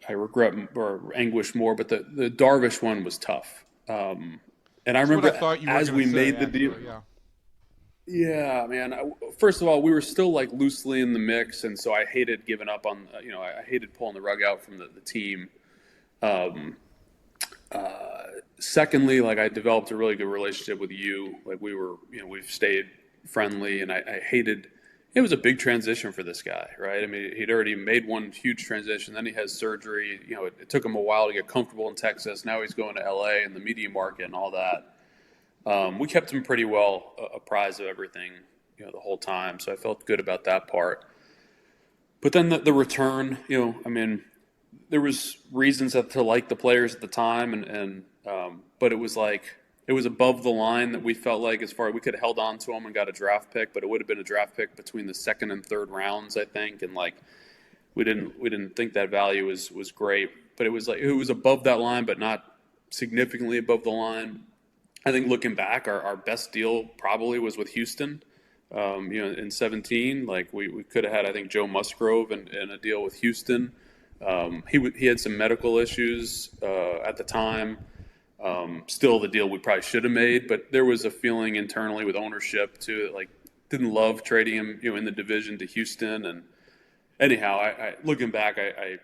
I regret or anguish more, but the Darvish one was tough. And I remember as we made the deal. Yeah, man. First of all, we were still like loosely in the mix, and so I hated giving up on. I hated pulling the rug out from the team. Secondly, like I developed a really good relationship with you. Like we've stayed friendly, and I hated. It was a big transition for this guy, right? I mean, he'd already made one huge transition. Then he has surgery. It took him a while to get comfortable in Texas. Now he's going to LA and the media market and all that. We kept him pretty well apprised of everything, the whole time. So I felt good about that part. But then the return, there was reasons to like the players at the time, but it was above the line that we felt like as far we could have held on to him and got a draft pick, but it would have been a draft pick between the second and third rounds, I think, and we didn't think that value was great, but it was above that line, but not significantly above the line. I think looking back, our best deal probably was with Houston. In 17, we could have had, I think, Joe Musgrove in a deal with Houston. He had some medical issues at the time. Still the deal we probably should have made, but there was a feeling internally with ownership too that didn't love trading him, in the division to Houston. And anyhow, I looking back, I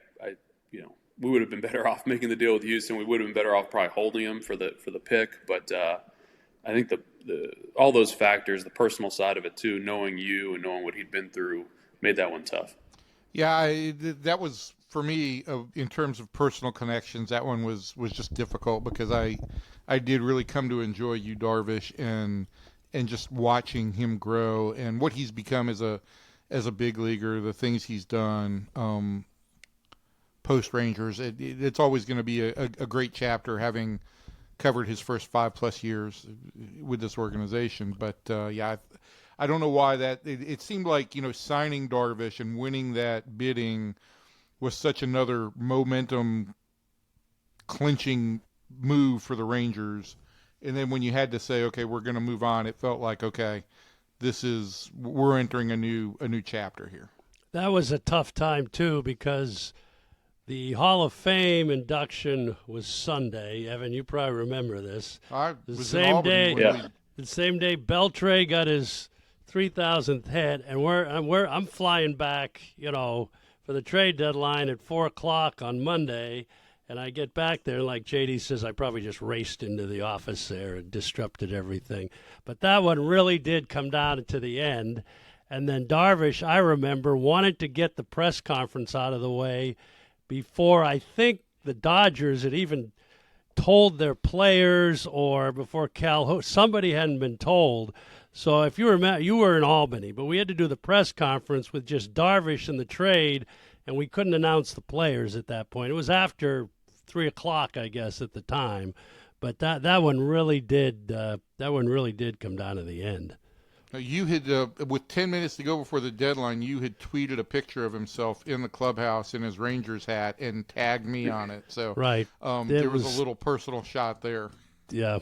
we would have been better off making the deal with Houston. We would have been better off probably holding him for the pick. But I think all those factors, the personal side of it too, knowing you and knowing what he'd been through, made that one tough. Yeah, that was for me in terms of personal connections. That one was just difficult because I did really come to enjoy Yu Darvish and just watching him grow and what he's become as a big leaguer, the things he's done. Post Rangers, it's always going to be a great chapter having covered his first 5+ years with this organization. But I don't know why it seemed like signing Darvish and winning that bidding was such another momentum clinching move for the Rangers. And then when you had to say, okay, we're going to move on, it felt like, okay, we're entering a new chapter here. That was a tough time too because the Hall of Fame induction was Sunday. Evan, you probably remember this. The same day Beltré got his 3,000th hit, and I'm flying back, for the trade deadline at 4:00 on Monday, and I get back there, like JD says, I probably just raced into the office there and disrupted everything. But that one really did come down to the end, and then Darvish, I remember, wanted to get the press conference out of the way before I think the Dodgers had even told their players or before somebody hadn't been told. So if you remember, you were in Albany, but we had to do the press conference with just Darvish and the trade, and we couldn't announce the players at that point. It was after 3:00, I guess, at the time. But that one really did come down to the end. You had, with 10 minutes to go before the deadline, you had tweeted a picture of himself in the clubhouse in his Rangers hat and tagged me on it. So right, there was a little personal shot there. Yeah,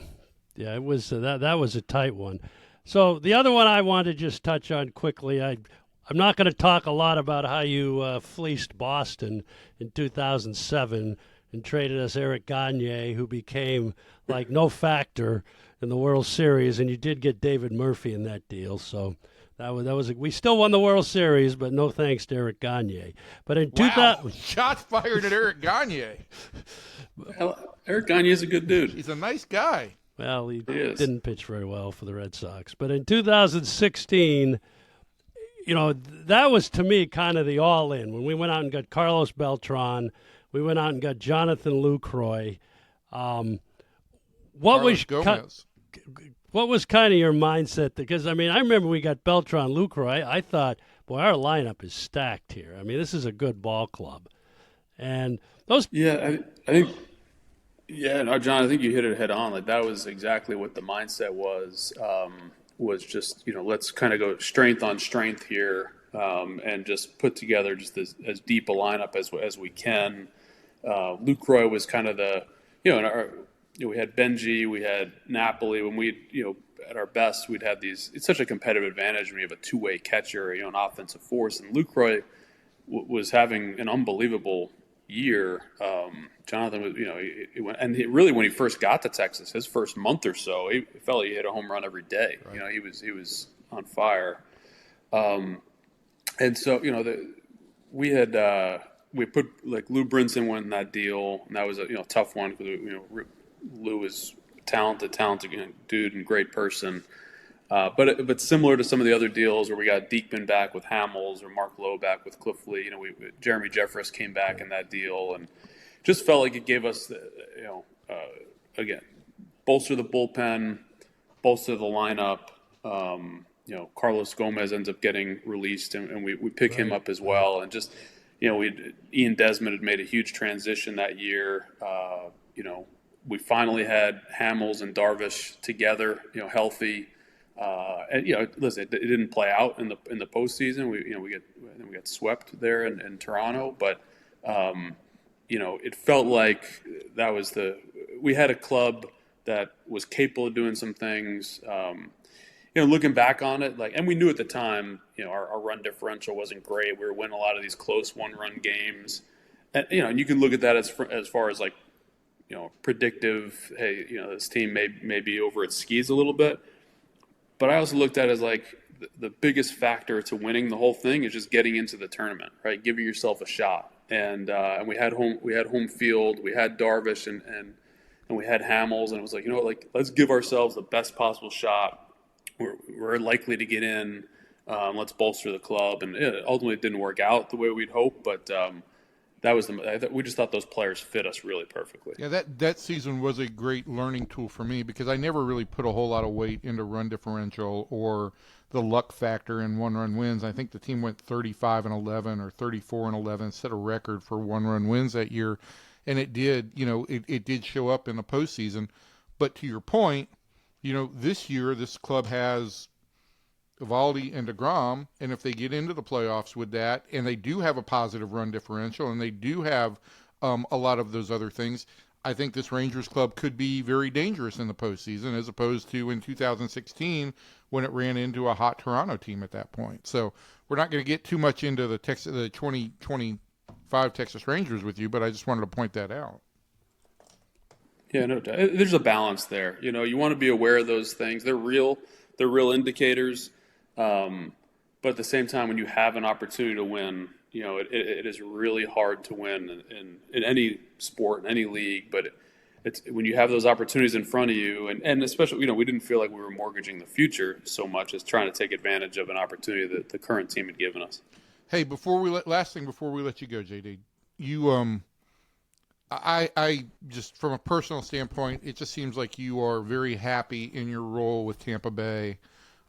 it was that was a tight one. So the other one I want to just touch on quickly, I'm not going to talk a lot about how you fleeced Boston in 2007 and traded us Eric Gagne, who became like no factor in the World Series, and you did get David Murphy in that deal. So we still won the World Series, but no thanks to Eric Gagne. But in 2000, shots fired at Eric Gagne. Eric Gagne is a good dude. He's a nice guy. well, he didn't pitch very well for the Red Sox. But in 2016, that was to me kind of the all-in when we went out and got Carlos Beltran. We went out and got Jonathan Lucroy. What was kind of your mindset? Because, I remember we got Beltran, Lucroy. I thought, boy, our lineup is stacked here. This is a good ball club. And those... Yeah, I think... Yeah, no, John, I think you hit it head on. Like, that was exactly what the mindset was just, let's kind of go strength on strength here and just put together just as deep a lineup as we can. Lucroy was kind of the, we had Benji, we had Napoli. When we, at our best, we'd have these. It's such a competitive advantage when you have a two-way catcher, an offensive force. And Lucroy was having an unbelievable year. Jonathan was, he went, and really when he first got to Texas, his first month or so, he felt like he hit a home run every day. Right. He was on fire. And so we put like Lou Brinson won that deal, and that was a tough one because Lou is talented dude and great person. But similar to some of the other deals where we got Diekman back with Hamels or Mark Lowe back with Cliffley, Jeremy Jeffress came back in that deal, and just felt like it gave us again, bolster the bullpen, bolster the lineup. Carlos Gomez ends up getting released, and we pick him up as well, and just Ian Desmond had made a huge transition that year. We finally had Hamels and Darvish together, healthy. And listen, it didn't play out in the postseason. We got swept there in Toronto, but it felt like that was we had a club that was capable of doing some things. Looking back on it, and we knew at the time, our run differential wasn't great. We were winning a lot of these close one-run games, and you can look at that as far as predictive. Hey, this team may be over its skis a little bit. But I also looked at it as the biggest factor to winning the whole thing is just getting into the tournament, right? Giving yourself a shot. And we had home field, we had Darvish and we had Hamels, and it was let's give ourselves the best possible shot. We're likely to get in. Let's bolster the club, and it ultimately didn't work out the way we'd hoped, but we just thought those players fit us really perfectly. Yeah, that season was a great learning tool for me because I never really put a whole lot of weight into run differential or the luck factor in one-run wins. I think the team went 35-11 or 34-11, set a record for one-run wins that year, and it did. It did show up in the postseason. But to your point, this year this club has Eovaldi and DeGrom, and if they get into the playoffs with that, and they do have a positive run differential, and they do have a lot of those other things, I think this Rangers club could be very dangerous in the postseason, as opposed to in 2016 when it ran into a hot Toronto team at that point. So we're not going to get too much into the 2025 Texas Rangers with you, but I just wanted to point that out. Yeah, no doubt. There's a balance there. You want to be aware of those things. They're real indicators. But at the same time, when you have an opportunity to win, it is really hard to win in any sport, in any league. But it's when you have those opportunities in front of you, and especially, we didn't feel like we were mortgaging the future so much as trying to take advantage of an opportunity that the current team had given us. Hey, last thing before we let you go, JD, I just from a personal standpoint, it just seems like you are very happy in your role with Tampa Bay.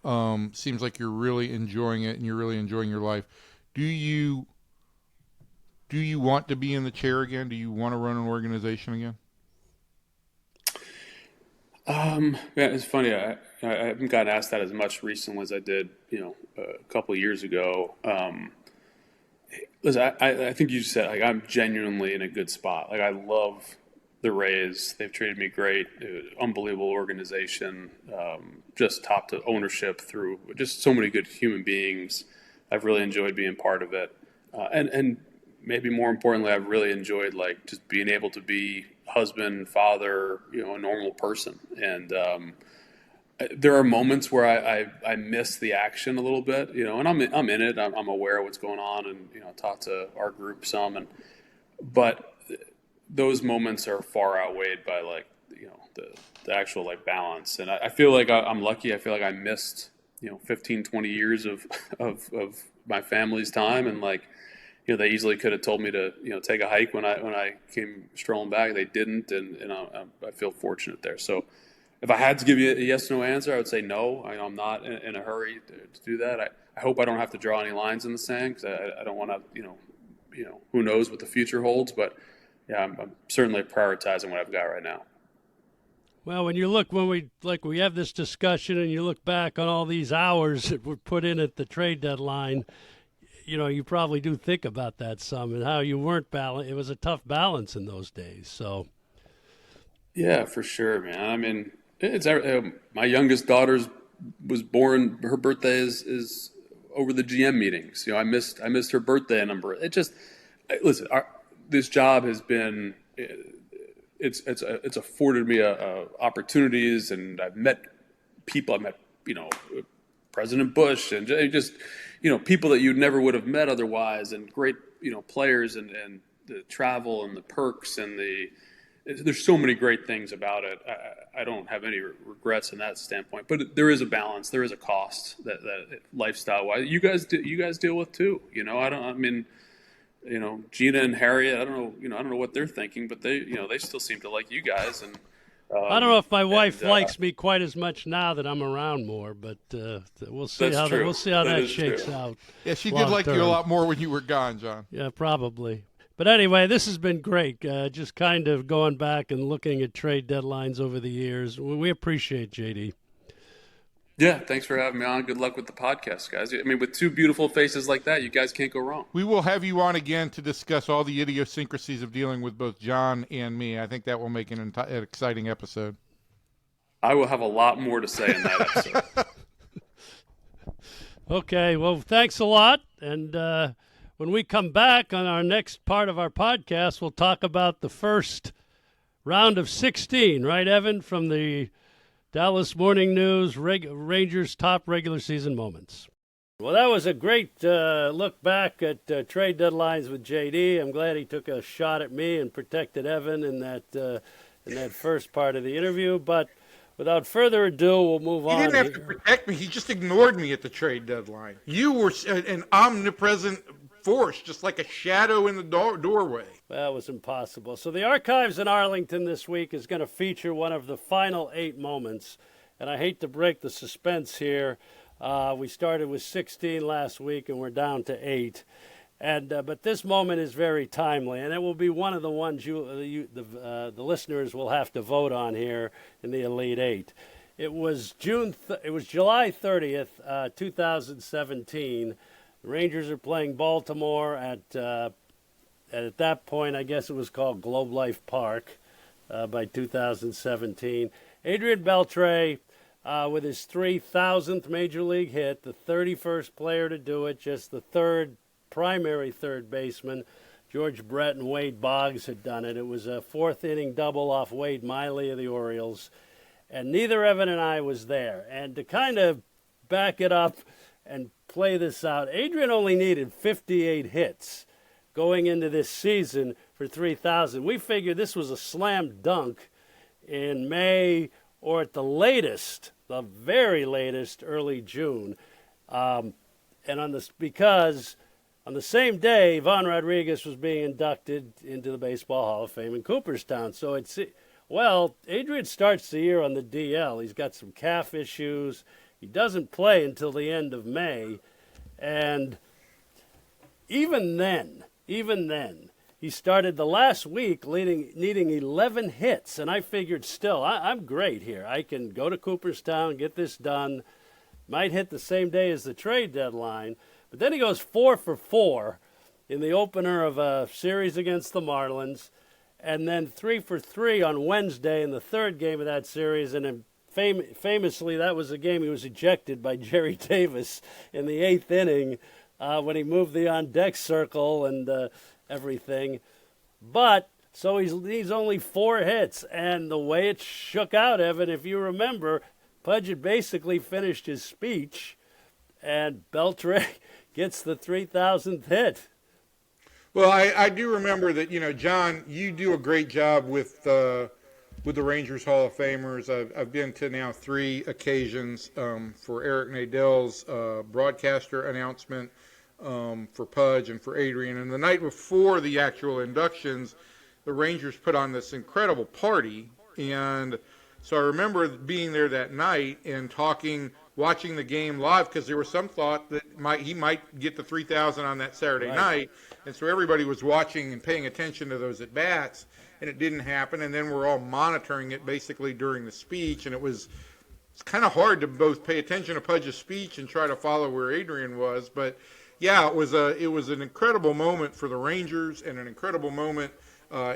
Seems like you're really enjoying it and you're really enjoying your life. Do you want to be in the chair again? Do you want to run an organization again? Yeah, it's funny. I haven't gotten asked that as much recently as I did, a couple of years ago. Listen, I think you said, I'm genuinely in a good spot. I love the Rays. They've treated me great. Unbelievable organization, just top to ownership through just so many good human beings. I've really enjoyed being part of it. And maybe more importantly, I've really enjoyed like just being able to be husband, father, a normal person. And there are moments where I miss the action a little bit, and I'm in it. I'm aware of what's going on, and talk to our group some, but those moments are far outweighed by like the actual like balance. And I feel like I'm lucky. I feel like I missed 15, 20 years of my family's time, and like they easily could have told me to take a hike when I came strolling back. They didn't, and I feel fortunate there. So if I had to give you a yes/no answer, I would say no. I'm not in a hurry to do that. I hope I don't have to draw any lines in the sand, because I don't want to, who knows what the future holds. But yeah, I'm certainly prioritizing what I've got right now. Well, when we have this discussion and you look back on all these hours that were put in at the trade deadline, you probably do think about that some, and how you weren't balanced. It was a tough balance in those days. So. Yeah, for sure, man. I mean, it's my youngest daughter was born. Her birthday is over the GM meetings. I missed her birthday number. It just listen. This job has been it's afforded me opportunities, and I've met people. I met President Bush, and just people that you never would have met otherwise, and great players, and the travel and the perks and there's so many great things about it. I don't have any regrets in that standpoint, but there is a balance. There is a cost that lifestyle wise you guys deal with too. Gina and Harriet, I don't know what they're thinking, but they still seem to like you guys. And I don't know if my wife likes me quite as much now that I'm around more, but we'll see how that shakes out. Yeah, she did like you a lot more when you were gone, John. Yeah, probably. But anyway, this has been great. Just kind of going back and looking at trade deadlines over the years. We appreciate JD. Yeah, thanks for having me on. Good luck with the podcast, guys. I mean, with two beautiful faces like that, you guys can't go wrong. We will have you on again to discuss all the idiosyncrasies of dealing with both John and me. I think that will make an exciting episode. I will have a lot more to say in that episode. Okay, well, thanks a lot. And when we come back on our next part of our podcast, we'll talk about the first round of 16, right, Evan, from the Dallas Morning News, Rangers' top regular season moments. Well, that was a great look back at trade deadlines with JD. I'm glad he took a shot at me and protected Evan in that first part of the interview. But without further ado, we'll move on. He didn't have to protect me. He just ignored me at the trade deadline. You were an omnipresent force, just like a shadow in the doorway. Well, it was impossible. So the Archives in Arlington this week is going to feature one of the final 8 moments. And I hate to break the suspense here. We started with 16 last week, and we're down to 8. And but this moment is very timely, and it will be one of the ones the listeners will have to vote on here in the Elite 8. It was July 30th, 2017. The Rangers are playing Baltimore at that point, I guess it was called Globe Life Park by 2017. Adrían Beltré with his 3,000th Major League hit, the 31st player to do it, just the primary third baseman. George Brett and Wade Boggs had done it. It was a 4th-inning double off Wade Miley of the Orioles, and neither Evan and I was there. And to kind of back it up and play this out, Adrian only needed 58 hits going into this season for 3,000. We figured this was a slam dunk in May or at the latest, the very latest, early June. Because on the same day, Ivan Rodriguez was being inducted into the Baseball Hall of Fame in Cooperstown. So Adrian starts the year on the DL. He's got some calf issues. He doesn't play until the end of May. And even then, he started the last week needing 11 hits. And I figured still, I'm great here. I can go to Cooperstown, get this done. Might hit the same day as the trade deadline. But then he goes 4 for 4 in the opener of a series against the Marlins. And then 3 for 3 on Wednesday in the third game of that series. And then famously, that was the game he was ejected by Jerry Davis in the 8th inning when he moved the on-deck circle and everything. But so he's only 4 hits, and the way it shook out, Evan, if you remember, Pudge had basically finished his speech, and Beltré gets the 3,000th hit. Well, I do remember that, John, you do a great job with the Rangers Hall of Famers. I've been to now 3 occasions for Eric Nadell's broadcaster announcement, for Pudge and for Adrian. And the night before the actual inductions, the Rangers put on this incredible party. And so I remember being there that night and watching the game live, because there was some thought that he might get the 3,000 on that Saturday night. And so everybody was watching and paying attention to those at-bats, and it didn't happen. And then we're all monitoring it basically during the speech, and it's kind of hard to both pay attention to Pudge's speech and try to follow where Adrian was. But, yeah, it was an incredible moment for the Rangers, and an incredible moment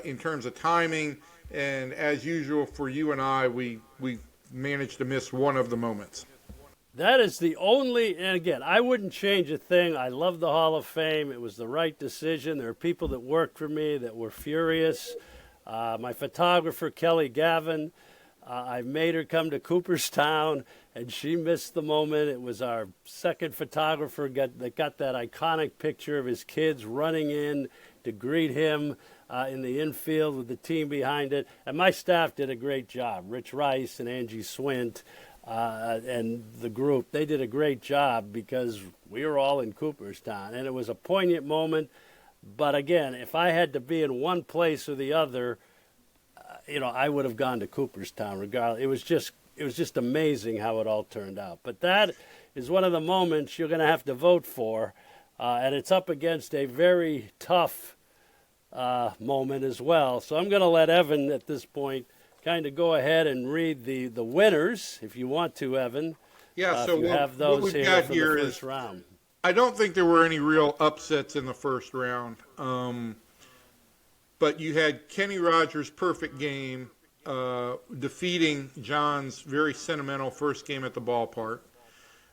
in terms of timing. And as usual for you and I, we managed to miss one of the moments. That is the only, and again, I wouldn't change a thing. I love the Hall of Fame. It was the right decision. There are people that worked for me that were furious. My photographer, Kelly Gavin, I made her come to Cooperstown, and she missed the moment. It was our second photographer that got that iconic picture of his kids running in to greet him in the infield with the team behind it. And my staff did a great job. Rich Rice and Angie Swint. And the group, they did a great job because we were all in Cooperstown, and it was a poignant moment. But again, if I had to be in one place or the other, I would have gone to Cooperstown regardless. It was just amazing how it all turned out. But that is one of the moments you're going to have to vote for, and it's up against a very tough moment as well. So I'm going to let Evan at this point kind of go ahead and read the winners, if you want to, Evan. Yeah, so you have those what we've here got for here the is, first round. I don't think there were any real upsets in the first round. But you had Kenny Rogers' perfect game defeating John's very sentimental first game at the ballpark.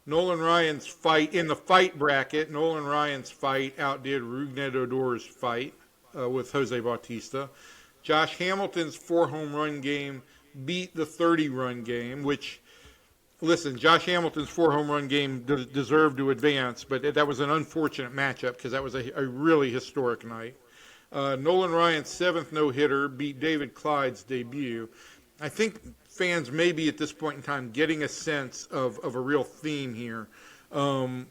Nolan Ryan's fight, in the fight bracket, Nolan Ryan's fight outdid Rougned Odor's fight with Jose Bautista. Josh Hamilton's 4-home run game beat the 30-run game, which, listen, Josh Hamilton's 4-home run game deserved to advance, but that was an unfortunate matchup because that was a really historic night. Nolan Ryan's 7th no-hitter beat David Clyde's debut. I think fans may be at this point in time getting a sense of a real theme here. The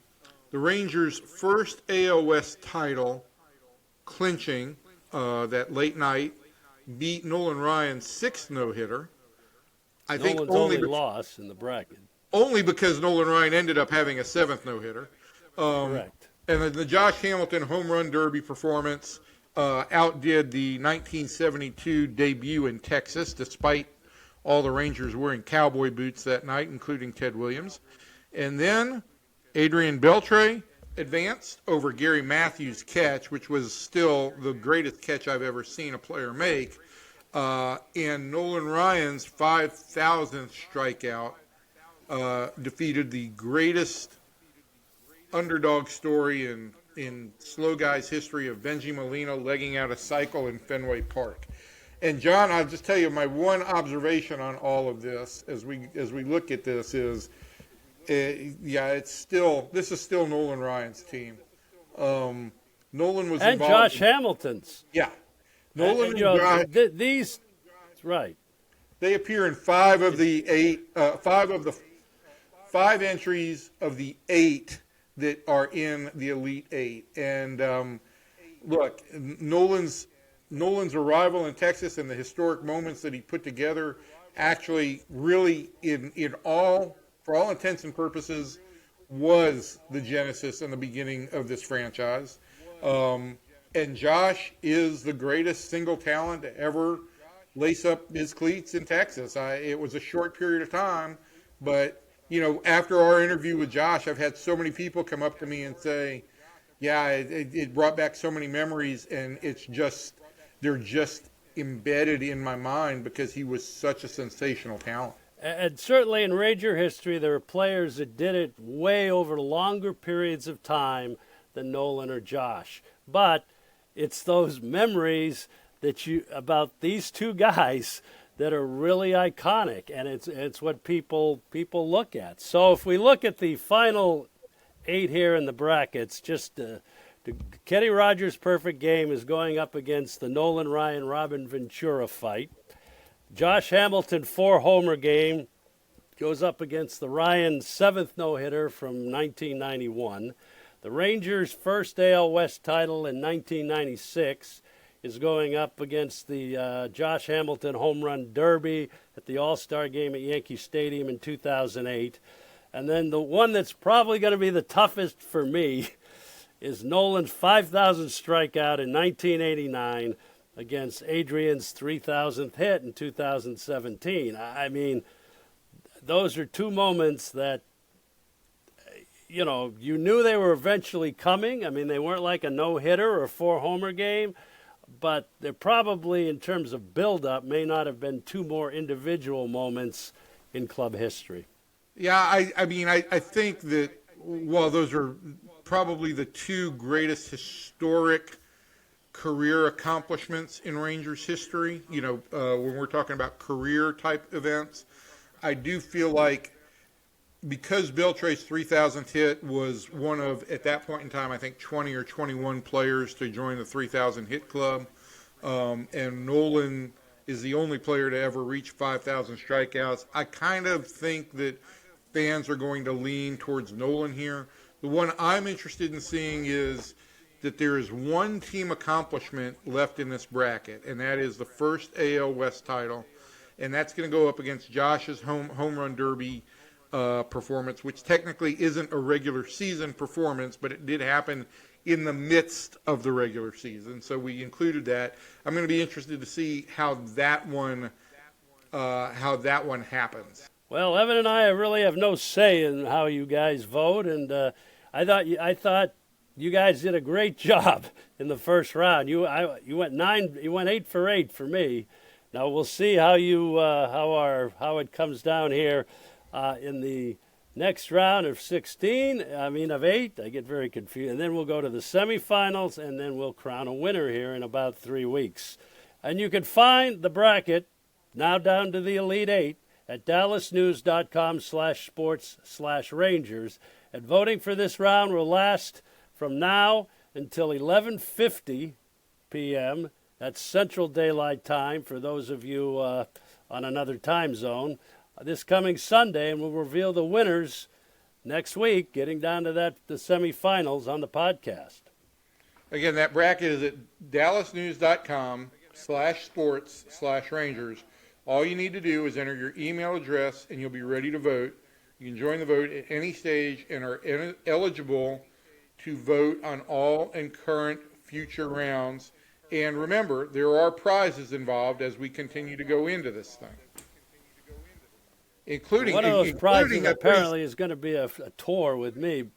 Rangers' first AL West title clinching that late night beat Nolan Ryan's 6th no-hitter. I think Nolan's only loss in the bracket. Only because Nolan Ryan ended up having a 7th no-hitter. Correct. And the Josh Hamilton home run derby performance outdid the 1972 debut in Texas, despite all the Rangers wearing cowboy boots that night, including Ted Williams. And then Adrían Beltré advanced over Gary Matthews' catch, which was still the greatest catch I've ever seen a player make. And Nolan Ryan's 5,000th strikeout defeated the greatest underdog story in slow guys history of Benji Molina legging out a cycle in Fenway Park. And John, I'll just tell you my one observation on all of this as we look at this is, this is still Nolan Ryan's team. Nolan was and involved. Josh Hamilton's. Yeah, Nolan and Josh. These, right. They appear in 5 of the 5 entries of the 8 that are in the Elite 8. And look, Nolan's arrival in Texas and the historic moments that he put together actually really for all intents and purposes, was the genesis and the beginning of this franchise. And Josh is the greatest single talent to ever lace up his cleats in Texas. It was a short period of time, but, after our interview with Josh, I've had so many people come up to me and say, yeah, it brought back so many memories, and they're just embedded in my mind because he was such a sensational talent. And certainly in Ranger history, there are players that did it way over longer periods of time than Nolan or Josh. But it's those memories about these two guys that are really iconic, and it's what people look at. So if we look at the final 8 here in the brackets, just the Kenny Rogers' perfect game is going up against the Nolan Ryan Robin Ventura fight. Josh Hamilton 4-homer game goes up against the Ryan 7th no-hitter from 1991. The Rangers' first AL West title in 1996 is going up against the Josh Hamilton home run derby at the All-Star game at Yankee Stadium in 2008. And then the one that's probably going to be the toughest for me is Nolan's 5,000th strikeout in 1989 against Adrian's 3,000th hit in 2017. I mean, those are two moments that, you knew they were eventually coming. I mean, they weren't like a no-hitter or a 4-homer game, but they're probably, in terms of build-up, may not have been two more individual moments in club history. Yeah, I mean, I think that while those are probably the two greatest historic career accomplishments in Rangers history, when we're talking about career-type events, I do feel like because Beltré's 3,000th hit was one of, at that point in time, I think 20 or 21 players to join the 3,000 hit club, and Nolan is the only player to ever reach 5,000 strikeouts, I kind of think that fans are going to lean towards Nolan here. The one I'm interested in seeing is that there is one team accomplishment left in this bracket, and that is the first AL West title, and that's going to go up against Josh's home run derby performance, which technically isn't a regular season performance, but it did happen in the midst of the regular season, so we included that. I'm going to be interested to see how that one happens. Well, Evan and I really have no say in how you guys vote, and I thought you guys did a great job in the first round. You went 8 for 8 for me. Now we'll see how it comes down here in the next round of 16. Of 8. I get very confused, and then we'll go to the semifinals, and then we'll crown a winner here in about 3 weeks. And you can find the bracket now down to the Elite 8 at dallasnews.com/sports/Rangers. And voting for this round will last from now until 11:50 p.m. That's Central Daylight Time for those of you on another time zone. This coming Sunday, and we'll reveal the winners next week, getting down to the semifinals on the podcast. Again, that bracket is at dallasnews.com/sports/Rangers. All you need to do is enter your email address, and you'll be ready to vote. You can join the vote at any stage and are eligible to vote on all and current future rounds. And remember, there are prizes involved as we continue to go into this thing. Including one of those prizes apparently is going to be a tour with me.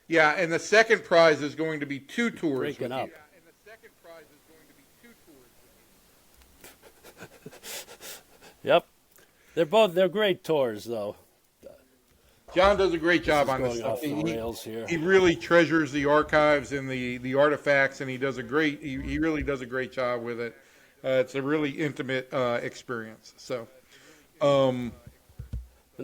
Yeah, and the second prize is going to be 2 tours. Breaking up. Yep. They're great tours, though. John does a great job on this stuff. He really treasures the archives and the artifacts, and he really does a great job with it. It's a really intimate experience. So, and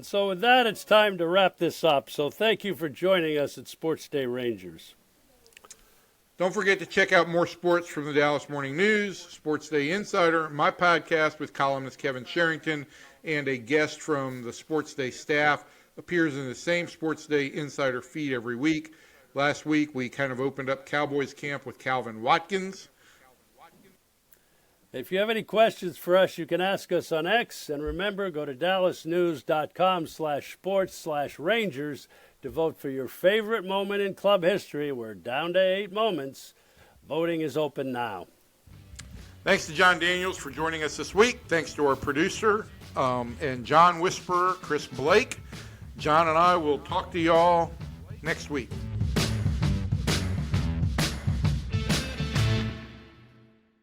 so with that, it's time to wrap this up. So thank you for joining us at SportsDay Rangers. Don't forget to check out more sports from the Dallas Morning News, SportsDay Insider, my podcast with columnist Kevin Sherrington, and a guest from the SportsDay staff appears in the same SportsDay Insider feed every week. Last week, we kind of opened up Cowboys camp with Calvin Watkins. If you have any questions for us, you can ask us on X. And remember, go to dallasnews.com/sports/Rangers to vote for your favorite moment in club history. We're down to 8 moments. Voting is open now. Thanks to Jon Daniels for joining us this week. Thanks to our producer and John Whisperer, Chris Blake. John and I will talk to y'all next week.